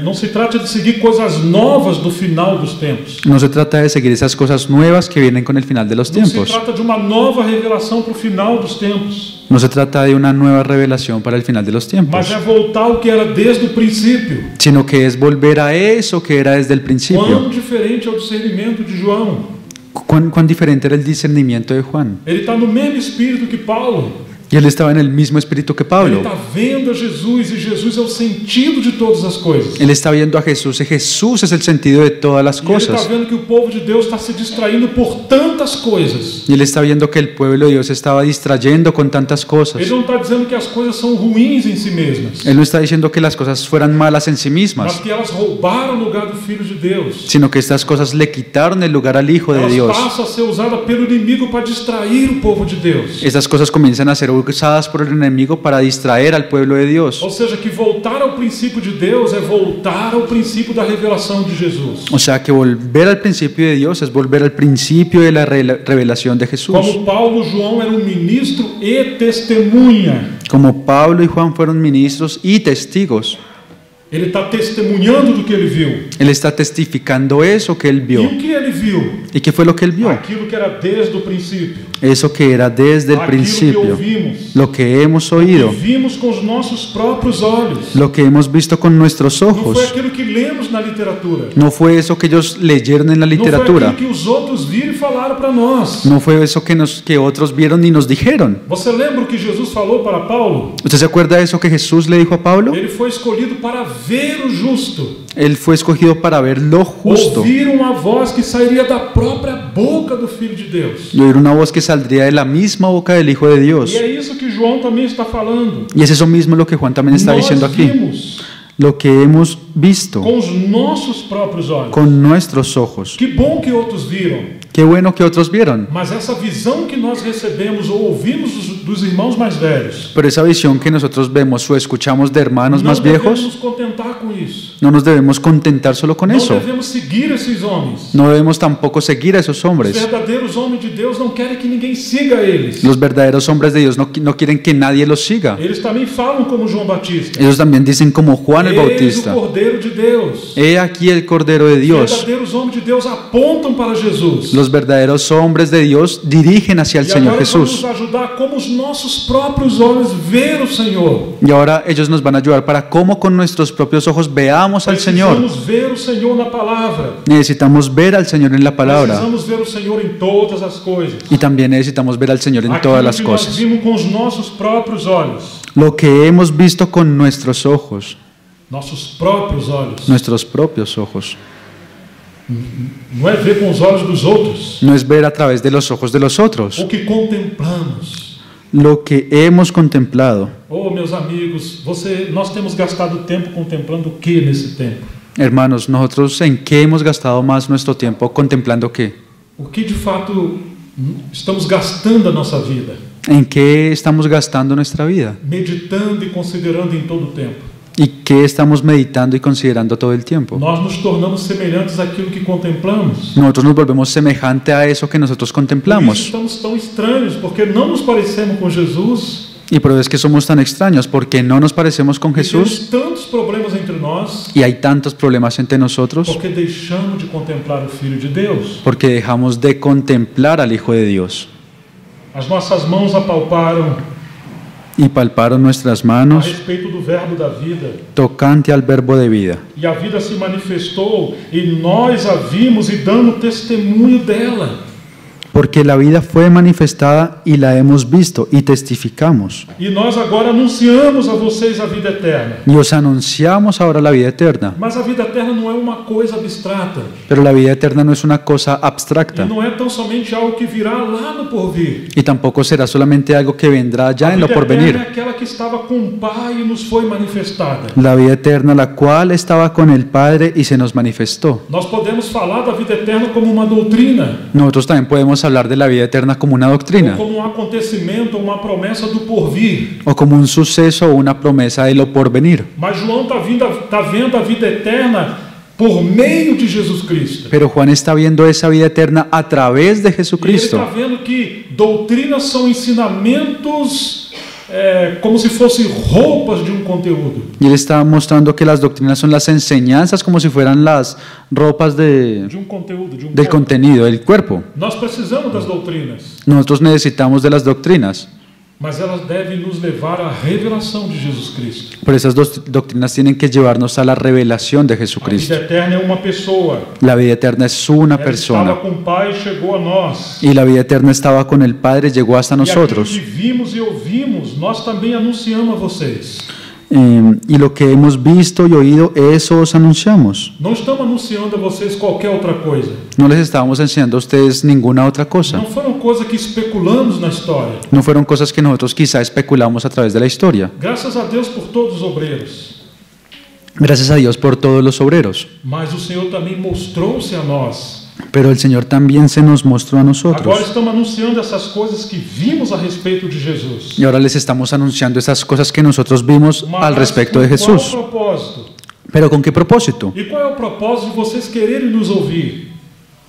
Não se trata de seguir coisas novas do final dos tempos. No se trata de seguir esas cosas nuevas que vienen con el final de los Não se tiempos. trata de uma nova revelação para o final dos tempos. No se trata de una nueva revelación para el final de los tiempos, Mas é voltar ao que era desde o princípio. sino que es volver a eso que era desde el Quão principio. diferente é o discernimento de João. ¿Cuán diferente era el discernimiento de Juan? Ele está no mesmo espírito que Paulo. Y él estaba en el mismo espíritu que Ele Pablo. está vendo a Jesus e Jesus é o sentido de todas as coisas. Él está viendo a Jesús y Jesús es el sentido de todas las E ele está cosas. vendo que o povo de Deus está se distraindo por tantas coisas. Y él está viendo que el pueblo de Dios estaba distrayendo con tantas cosas. Ele não está dizendo que as coisas são ruins em si mesmas, Él no está diciendo que las cosas fueran malas en sí mas mismas, que elas roubaram o lugar do Filho de Deus. sino que estas cosas le quitaron el lugar al Hijo de Elas Dios. passam a ser usadas pelo inimigo para distrair o povo de Deus. Estas cosas comienzan a ser usadas por el enemigo para distraer al pueblo de Dios. Ou seja, que voltar ao princípio de Deus é voltar ao princípio da revelação de Jesus. O sea que volver al principio de Dios es volver al principio de la revelación de Jesús. Como Paulo, João era um ministro e testemunha. Como Pablo y Juan fueron ministros y testigos, Ele está testemunhando do que ele viu. él está testificando eso que él E vio. o que ele viu? ¿Y qué fue lo que él vio? Aquilo que era desde o princípio. Eso que era desde el Aquilo que principio, ouvimos. lo que hemos Que oído, vimos com os nossos próprios olhos. lo que hemos visto con nuestros Não foi ojos. aquilo que lemos na literatura. No fue eso que ellos leyeron en la Não foi literatura. aquilo que os outros viram e falaram para nós. No fue eso que otros vieron y nos dijeron. Você lembra o que Jesus falou para Paulo? ¿Usted se acuerda de eso que Jesús le dijo a Pablo? Ele foi escolhido para ver o justo. Él fue escogido para ver lo justo Ouvir uma voz que sairia da própria boca do Filho de Deus. y oír una voz que saldría de la misma boca del Hijo de Dios. E é isso que João também está falando. Y es eso mismo lo que Juan también está Nós diciendo aquí. vimos Lo que hemos visto com os nossos próprios olhos. con nuestros ojos. Que bom que outros viram. Qué bueno que otros vieron. Mas essa visão que nós recebemos ou ouvimos dos irmãos mais velhos, Pero esa visión que nosotros vemos o escuchamos de hermanos não más devemos viejos, nos contentar com isso. no nos debemos contentar solo con Não eso. devemos seguir esses homens. No debemos tampoco seguir a esos Os hombres. verdadeiros homens de Deus não querem que ninguém siga eles. Los verdaderos hombres de Dios no quieren que nadie los siga. Eles também falam como João Batista. Ellos también dicen como Juan el Eis o Bautista. Cordeiro de Deus. He aquí el Cordero de Os Dios. verdadeiros homens de Deus apontam para Jesus. Los verdaderos hombres de Dios dirigen hacia el E Señor agora vamos Jesús. nos ajudar como os nossos próprios olhos ver o Senhor. Y ahora ellos nos van a ayudar para cómo con nuestros propios ojos veamos al Señor. Precisamos ver o Senhor na palavra. Necesitamos ver al Señor en la palabra. Precisamos ver o Senhor em todas as coisas. Y también necesitamos ver al Señor en todas las Aquilo que nós cosas. vimos com os nossos próprios olhos. Lo que hemos visto con nuestros ojos, Nossos próprios olhos. nuestros propios ojos. Não é ver com os olhos dos outros. No es ver a través de los ojos de los otros. O que contemplamos. Lo que hemos contemplado. Oh, meus amigos, nós temos gastado tempo contemplando o que nesse tempo? Hermanos, nosotros en qué hemos gastado más nuestro tiempo contemplando qué? O que de fato estamos gastando a nossa vida? ¿En qué estamos gastando nuestra vida? Meditando e considerando em todo o tempo. ¿Y qué estamos meditando y considerando todo el tiempo? Nós nos tornamos semelhantes àquilo que contemplamos. Nosotros nos volvemos semejante a eso que nosotros Por isso contemplamos. estamos tão estranhos, porque não nos parecemos com Jesus. Y por eso es que somos tan extraños, porque no nos parecemos con E Jesús temos tantos problemas entre nós, y hay tantos problemas entre nosotros porque deixamos de contemplar o Filho de Deus. porque dejamos de contemplar al Hijo de Dios. As nossas mãos apalparam Y palparon nuestras a manos respeito do verbo da vida. tocante al verbo de vida. E a vida se manifestou e nós a vimos e damos testemunho dela. Porque la vida fue manifestada y la hemos visto y testificamos. E nós agora anunciamos a vocês a vida eterna. Y os anunciamos ahora la vida eterna. Mas a vida eterna não é uma coisa abstrata. Pero la vida eterna no es una cosa E abstracta. não é tão somente algo que virá lá no porvir. Y tampoco será solamente algo que vendrá ya A en lo vida eterna é porvenir. aquela que estava com o Pai e nos foi manifestada. La vida eterna, la cual estaba con el Padre y se nos manifestó. Nós podemos falar da vida eterna como uma doutrina, Nosotros también podemos hablar de la vida eterna como una ou doctrina, como um acontecimento, uma promessa do porvir. o como un suceso o una promesa de lo porvenir. Mas João está vendo a vida eterna por meio de Jesus Cristo. Pero Juan está viendo esa vida eterna a través de E ele Jesucristo. está vendo que doutrinas são ensinamentos como se fossem roupas de um conteúdo. Y él está mostrando que las doctrinas son las enseñanzas como si fueran las ropas De um conteúdo, de um del corpo. contenido, del cuerpo. Nós precisamos das doutrinas. Nosotros necesitamos de las doctrinas. Mas elas devem nos levar à revelação de Jesus Cristo. Pero esas dos doctrinas tienen que llevarnos a la revelación de A vida Jesucristo. eterna é uma pessoa. La vida eterna es una Ela persona. estava com o Pai e chegou a nós. Y la vida eterna estaba con el Padre, llegó hasta E aquilo nosotros. que vimos e ouvimos, nós também anunciamos a vocês. Y lo que hemos visto y oído, eso os anunciamos. Não estamos anunciando a vocês qualquer outra coisa. No les estábamos enseñando a ustedes ninguna otra cosa. Não foram coisas que especulamos na história. No fueron cosas que nosotros quizá especulamos a través de la historia. Graças a Deus por todos os obreiros. Gracias a Dios por todos los obreros. Mas o Senhor também mostrou-se a nós. Pero el Señor también se nos mostró a Agora nosotros. estamos anunciando essas coisas que vimos a respeito de Jesus. Y ahora les estamos anunciando esas cosas que nosotros vimos al respecto de com Jesús. qual propósito? Pero ¿con qué propósito? E qual é o propósito de vocês quererem nos ouvir?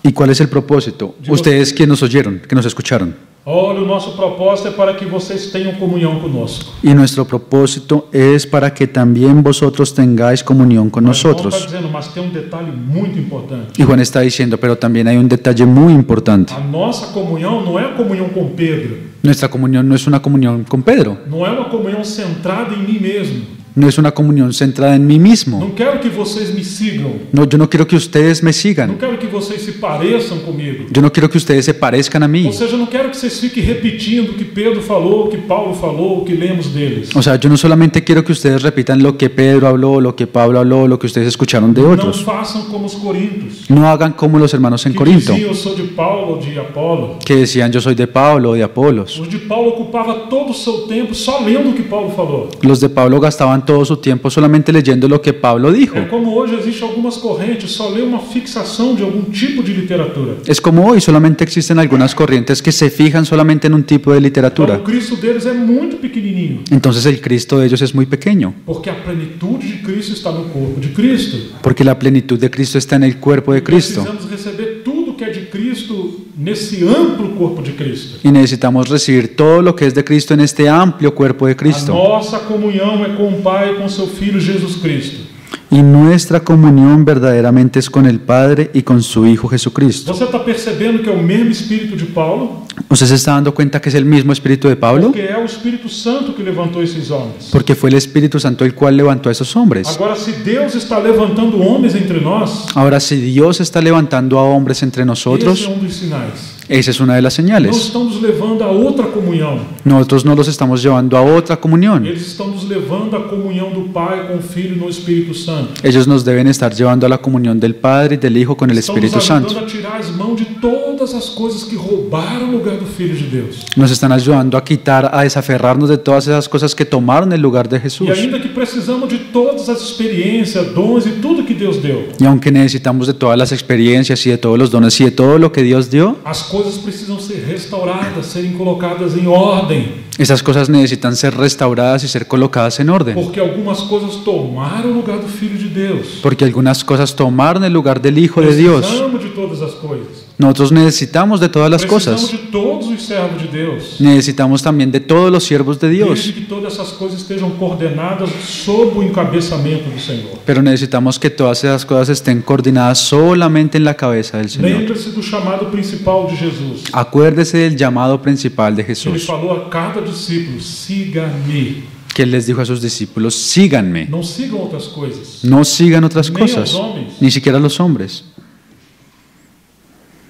¿Y cuál es el propósito? Ustedes que nos oyeron, que nos escucharon. Olha, o nosso propósito é para que vocês tenham comunhão conosco. Y nuestro propósito es para que también vosotros tengáis comunión con Mas João está nosotros. dizendo, mas tem um detalhe muito importante. Y Juan está diciendo, pero también hay un detalle muy importante. A nossa comunhão não é a comunhão com Pedro. Nuestra comunión no es una comunión con Pedro, Não é uma comunhão centrada em mim mesmo. no es una comunión centrada en mí mismo. Não quero que vocês me sigam. No, yo no quiero que ustedes me Não sigan. quero que vocês se pareçam comigo. Yo no quiero que ustedes se parezcan a mí. Ou seja, eu não quero que vocês fiquem repetindo o que Pedro falou, o que Paulo falou, o que lemos deles. O sea, yo no solamente quiero que ustedes repitan lo que Pedro habló, lo que Pablo habló, lo que ustedes escucharon de Não otros. façam como os coríntios, No hagan como los hermanos en que Corinto, diziam, eu sou de Paulo ou de Apolo. que decían yo soy de Pablo o de Apolos. Os de Paulo ocupava todo o seu tempo só lendo o que Paulo falou. Los de Pablo gastaban todo su tiempo solamente leyendo lo que Pablo dijo. É como hoje existe algumas correntes, só lê uma fixação de algum tipo de literatura. Es como hoy solamente existen algunas corrientes que se fijan solamente en un tipo de Então, literatura. o Cristo deles é muito pequenininho, Entonces el Cristo de ellos es muy pequeño, porque a plenitude de Cristo está no corpo de Cristo. porque la plenitud de Cristo está en el cuerpo de Cristo. Precisamos receber tudo que é de Cristo nesse amplo corpo de Cristo. Y necesitamos recibir todo lo que es de Cristo en este amplio cuerpo de A Cristo. nossa comunhão é com o Pai e com seu Filho Jesus Cristo. Y nuestra comunión verdaderamente es con el Padre y con su Hijo Jesucristo. Você está percebendo que é o mesmo Espírito de Paulo? ¿Usted se está dando cuenta que es el mismo Espíritu de Pablo? Porque é o Espírito Santo que levantou esses homens. Porque fue el Espíritu Santo el cual levantó a esos hombres. Agora, se Deus está levantando homens entre nós, Ahora, si Dios está levantando a hombres entre esse nosotros, é dos sinais. esa es una de las Não señales. estão nos levando a outra comunhão. Nosotros no los estamos llevando a otra comunión. Eles estão nos levando à comunhão do Pai com o Filho e no Espírito Santo. Ellos nos deben estar llevando a la comunión del Padre y del Hijo con el Estão Espíritu nos ajudando Santo. a tirar as mãos de todas as coisas que roubaram o lugar do Filho de Deus. Nos están ayudando a quitar, a desaferrarnos de todas esas cosas que tomaron el lugar de E Jesús. ainda que precisamos de todas as experiências, dons e tudo que Deus deu, Y aunque necesitamos de todas las experiencias y de todos los dones y de todo lo que Dios dio, as coisas precisam ser restauradas, serem colocadas em ordem, esas cosas necesitan ser restauradas y ser colocadas en orden. porque algumas coisas tomaram o lugar do Filho de Deus. Porque algunas cosas tomaron el lugar del Hijo de Dios. Precisamos de todas as coisas. Nosotros necesitamos de todas las Precisamos cosas. de todos os servos de Deus. Necesitamos también de todos los siervos de Desde Dios. que todas essas coisas estejam coordenadas sob o encabeçamento do Senhor. Pero necesitamos que todas esas cosas estén coordinadas solamente en la cabeza del Señor. Lembre-se do chamado principal de Jesus. Acuérdese del llamado principal de Ele Jesús, falou a cada discípulo: siga-me. que Él les dijo a sus discípulos, síganme. Não sigam outras coisas. No sigan otras Nem aos cosas, homens. ni siquiera a los hombres.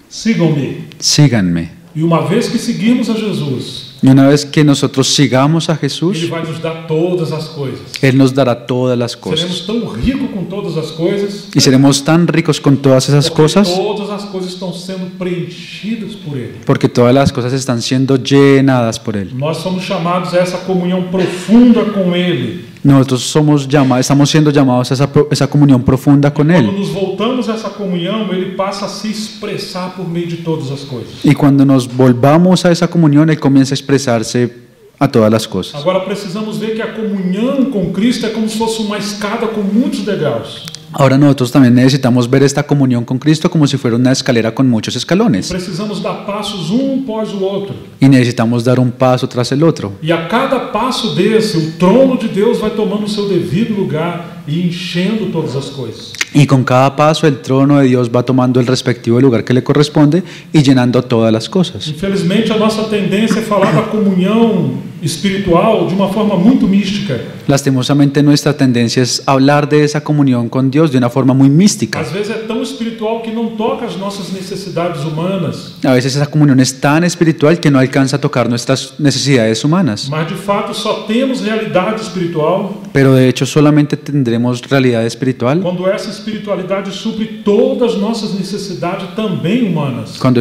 Sigam-me. Síganme. E uma vez que seguirmos a Jesus, Y una vez que nosotros sigamos a Ele Jesús, vai nos dar todas as coisas. Él nos dará todas las Seremos cosas. tão ricos com todas as coisas, Y seremos tan ricos con todas esas porque cosas, todas as coisas estão sendo preenchidas por Ele. porque todas las cosas están siendo llenadas por Él. Nós somos chamados a essa comunhão profunda com Ele. Nosotros estamos siendo llamados a esa comunión profunda con Quando Él. nos voltamos a essa comunhão, Ele passa a se expressar por meio de todas as coisas. Y cuando nos volvamos a esa comunión, Él comienza a expresarse a todas las cosas. Agora precisamos ver que a comunhão com Cristo é como se fosse uma escada com muitos degraus. Ahora nosotros también necesitamos ver esta comunión con Cristo como si fuera una escalera con muchos escalones. Precisamos dar passos um após o outro. Y necesitamos dar un paso tras el otro. E a cada passo desse, o trono de Deus vai tomando o seu devido lugar e enchendo todas as coisas. Y con cada paso el trono de Dios va tomando el respectivo lugar que le corresponde y llenando todas las cosas. Infelizmente, a nossa tendência é falar da comunhão espiritual de uma forma muito mística. Lastimosamente nuestra tendencia es hablar de esa comunión con Dios de una forma muy mística. Às vezes é tão espiritual que não toca as nossas necessidades humanas. A veces esa comunión es tan espiritual que no alcanza a tocar nuestras necesidades humanas. Mas de fato só temos realidade espiritual Pero de hecho solamente tendremos realidad espiritual quando essa espiritualidade supre todas as nossas necessidades também humanas. cuando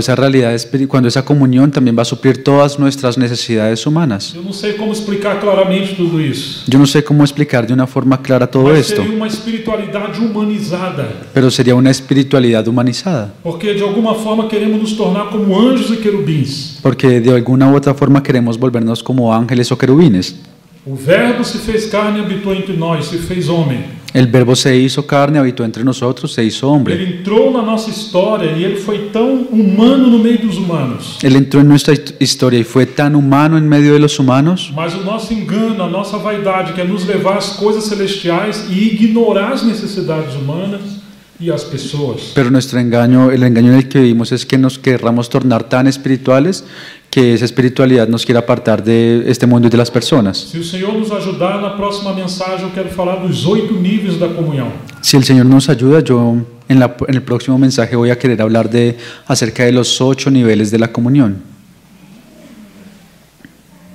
esa comunión también va a suplir todas nuestras necesidades humanas. Eu não sei como explicar claramente tudo isso. Yo no sé cómo explicar de una forma clara todo Mas esto, seria uma espiritualidade humanizada. pero sería una espiritualidad humanizada, Porque de alguma forma queremos nos tornar como anjos e querubins. porque de alguna u otra forma queremos volvernos como ángeles o querubines. O Verbo se fez carne e habitou entre nós, se fez homem. El verbo se hizo carne, habitó entre nosotros, se hizo hombre. Ele entrou na nossa história e ele foi tão humano no meio dos humanos. Él entró en nuestra historia y fue tan humano en medio de los humanos, Mas o nosso engano, a nossa vaidade, quer nos levar às coisas celestiais e ignorar as necessidades humanas e as pessoas. pero el engaño en el que vivimos es que nos querramos tornar tan espirituales que esa espiritualidad nos quiera apartar de este mundo y de las personas. Se o Senhor nos ajudar, na próxima mensagem eu quero falar dos 8 níveis da comunhão. Si el Señor nos ayuda, yo en el próximo mensaje voy a querer hablar acerca de los 8 niveles de la comunión.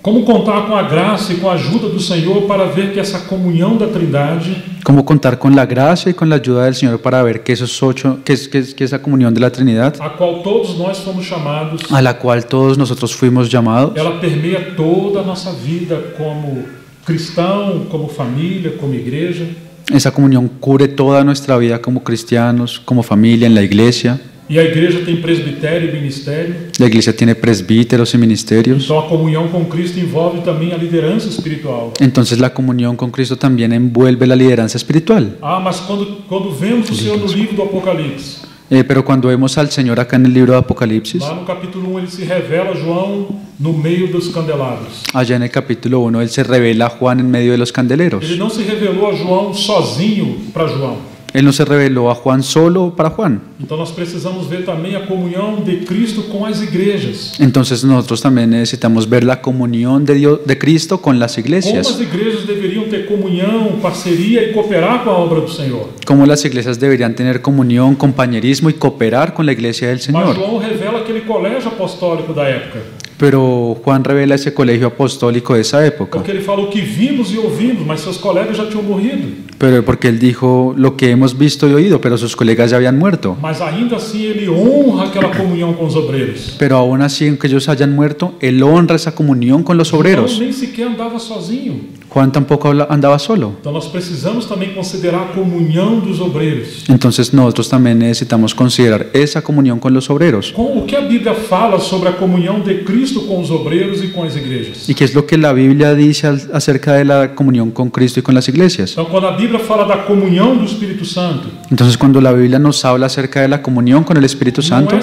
Como contar com a graça e com a ajuda do Senhor para ver que essa comunhão da Trindade Cómo contar con la gracia y con la ayuda del Señor para ver que esa comunión de la Trinidad, a qual todos nós fomos chamados, a la cual todos nosotros fuimos llamados, ela permeia toda a nossa vida como cristão, como família, como igreja. esa comunión cubre toda nuestra vida como cristianos, como familia, en la iglesia. E a igreja tem presbitério e ministério. La iglesia tiene presbíteros y ministerios. Então a comunhão com Cristo envolve também a liderança espiritual. Entonces la comunión con Cristo también envuelve la lideranza espiritual. Ah, mas quando vemos o Senhor no livro do Apocalipse, Pero cuando vemos al Señor acá en el libro de Apocalipsis, lá no capítulo 1 ele se revela a João no meio dos candelabros. allá en el capítulo 1, Él se revela a Juan en medio de los candeleros. Ele não se revelou a João sozinho para João. Él no se reveló a Juan solo para Juan. Então nós precisamos ver também a comunhão de Cristo com as igrejas. Entonces nosotros también necesitamos ver la comunión de Cristo con las Como iglesias. as igrejas deveriam ter comunhão, parceria e cooperar com a obra do Senhor. Cómo las iglesias deberían tener comunión, compañerismo y cooperar con la iglesia del Mas Señor. João revela aquele colégio apostólico da época. Pero Juan revela ese colegio apostólico de esa época. Porque ele falou que vimos e ouvimos, mas seus colegas já tinham morrido. Pero porque él dijo lo que hemos visto y oído, pero sus colegas ya habían muerto. Mas ainda assim ele honra aquela comunhão com os obreiros. Pero aún así, aunque ellos hayan muerto, él honra esa comunión con los João obreros. nem sequer andava sozinho. Juan tampoco andaba solo. Então nós precisamos também considerar a comunhão dos obreiros. Entonces nosotros también necesitamos considerar esa comunión con los obreros. Com o que a Bíblia fala sobre a comunhão de Cristo com os obreiros e com as igrejas. ¿Y qué es lo que la Biblia dice acerca de la comunión con Cristo y con las iglesias? Então quando a Bíblia fala da comunhão do Espírito Santo, Entonces cuando la Biblia nos habla acerca de la comunión con el Espíritu Santo,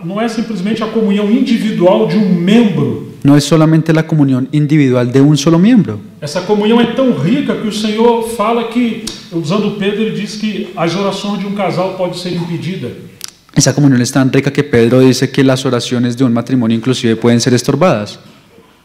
não é simplesmente a comunhão individual de um membro. no es solamente la comunión individual de un solo miembro. Essa comunhão é tão rica que o Senhor fala que, usando Pedro, ele diz que as orações de um casal podem ser impedidas. Esa comunión es tan rica que Pedro dice que las oraciones de un matrimonio inclusive pueden ser estorbadas.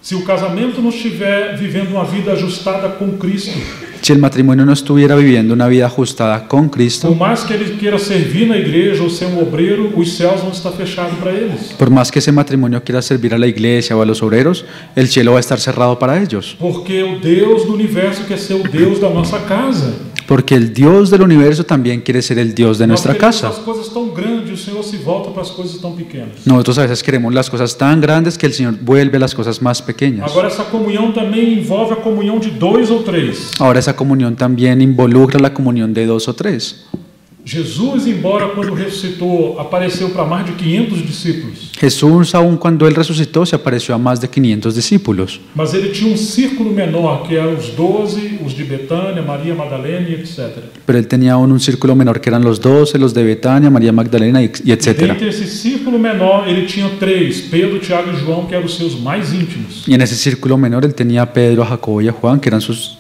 Se o casamento não estiver vivendo uma vida ajustada com Cristo, Si el matrimonio no estuviera viviendo una vida ajustada con por Cristo, mais que ele queira servir na igreja ou ser um obreiro, os céus vão estar fechados para eles. por más que ese matrimonio quiera servir a la iglesia o a los obreros, el cielo va a estar cerrado para ellos. Porque o Deus do universo quer ser o Deus da nossa casa. Porque el Dios del universo también quiere ser el Dios de nuestra Nós queremos casa. as coisas tão grandes, o Senhor se volta para as coisas tão pequenas. Nosotros a veces queremos las cosas tan grandes que el Señor vuelve a las cosas más pequeñas. Agora essa comunhão também envolve a comunhão de 2 ou 3. Ahora esa comunión también involucra la comunión de 2 o 3. Jesus, embora quando ressuscitou, apareceu para mais de 500 discípulos. Jesús, aun cuando Él resucitó, se apareció a más de 500 discípulos. Mas ele tinha um círculo menor, que eram os 12, os de Betânia, Maria Madalena e etc. Pero Él tenía aún un círculo menor que eran los 12, los de Betania, María Magdalena y etc. Dentre esse círculo menor, ele tinha 3, Pedro, Tiago e João, que eram os seus mais íntimos. Y en ese círculo menor Él tenía a Pedro, a Jacobo y a Juan, que eran sus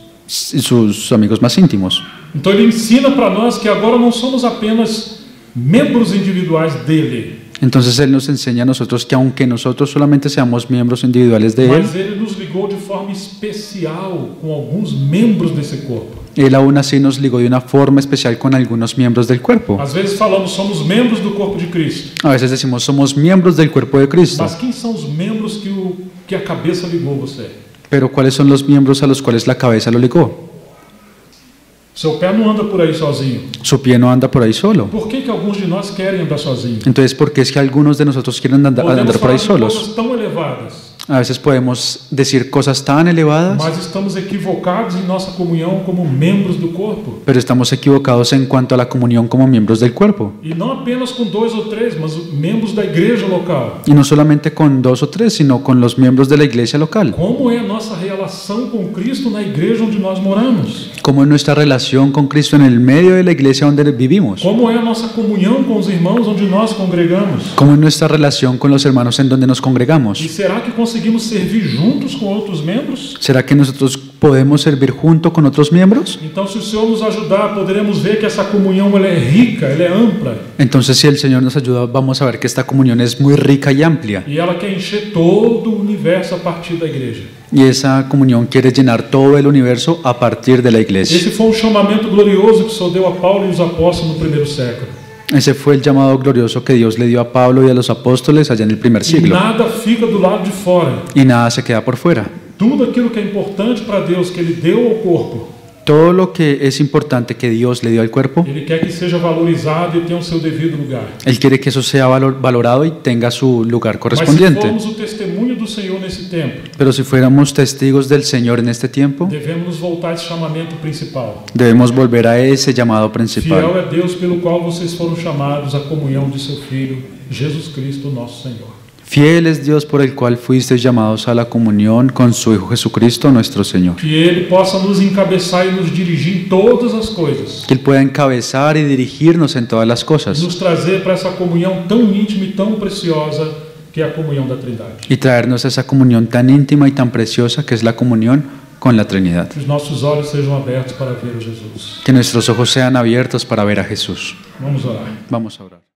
amigos más íntimos. Então ele ensina para nós que agora não somos apenas membros individuais dele, Entonces Él nos enseña a nosotros que aunque nosotros solamente seamos miembros individuales de Él, mas ele nos ligou de forma especial com alguns membros desse corpo. Él aún así nos ligó de una forma especial con algunos miembros del cuerpo. Às vezes falamos somos membros do corpo de Cristo, A veces decimos somos miembros del cuerpo de Cristo, mas quem são os membros que a cabeça ligou você? pero ¿cuáles son los miembros a los cuales la cabeza lo ligó? Seu pé não anda por aí sozinho. Su pie no anda por ahí solo. Por que alguns de nós querem andar sozinhos? Entonces, ¿por qué es que algunos de nosotros quieren andar Podemos por ahí falar de solos? coisas tão elevadas, A veces podemos decir cosas tan elevadas, mas estamos equivocados em nossa comunhão como membros do corpo. pero estamos equivocados en cuanto a la comunión como miembros del cuerpo. E não apenas com 2 ou 3, mas membros da igreja local. Y no solamente con 2 o 3, sino con los miembros de la iglesia local. Como é a nossa relação com Cristo na igreja onde nós moramos? ¿Cómo es nuestra relación con Cristo en el medio de la iglesia donde vivimos? Como é a nossa comunhão com os irmãos onde nós congregamos? ¿Cómo es nuestra relación con los hermanos en donde nos congregamos? E será que conseguimos servir juntos com outros membros? ¿Será que nosotros podemos servir junto con otros miembros? Então, se o Senhor nos ajudar, poderemos ver que essa comunhão ela é rica, ela é ampla. Entonces, si el Señor nos ayuda, vamos a ver que esta comunión es muy rica y amplia. E ela quer encher todo o universo a partir da igreja. Y esa comunión quiere llenar todo el universo a partir de la iglesia. Esse foi um chamamento glorioso que o Senhor deu a Paulo e os apóstolos no primeiro século. Ese fue el llamado glorioso que Dios le dio a Pablo y a los apóstoles allá en el primer E siglo. nada fica do lado de fora. Y nada se queda por fuera. Tudo aquilo que é importante para Deus, que Ele deu ao corpo, Todo lo que es importante que Dios le dio al cuerpo, Ele quer que seja valorizado e tenha o seu devido lugar. Él quiere que eso sea valorado y tenga su lugar Mas se correspondiente. formos o testemunho do Senhor nesse tempo, Pero si fuéramos testigos del Señor en este tiempo, devemos nos voltar a esse chamamento principal. debemos volver a ese llamado Fiel principal. é Deus pelo qual vocês foram chamados à comunhão de seu Filho, Jesus Cristo, nosso Senhor. Fiel es Dios por el cual fuisteis llamados a la comunión con su Hijo Jesucristo nuestro Señor. Que Ele possa nos encabeçar e nos dirigir em todas as coisas. Que Él pueda encabezar y dirigirnos en todas las cosas Nos trazer para essa comunhão tão íntima e tão preciosa que é a comunhão da Trindade. y traernos esa comunión tan íntima y tan preciosa que es la comunión con la Trinidad. Que os nossos olhos sejam abertos para ver o Jesus. Que nuestros ojos sean abiertos para ver a Jesús. Vamos orar. Vamos a orar.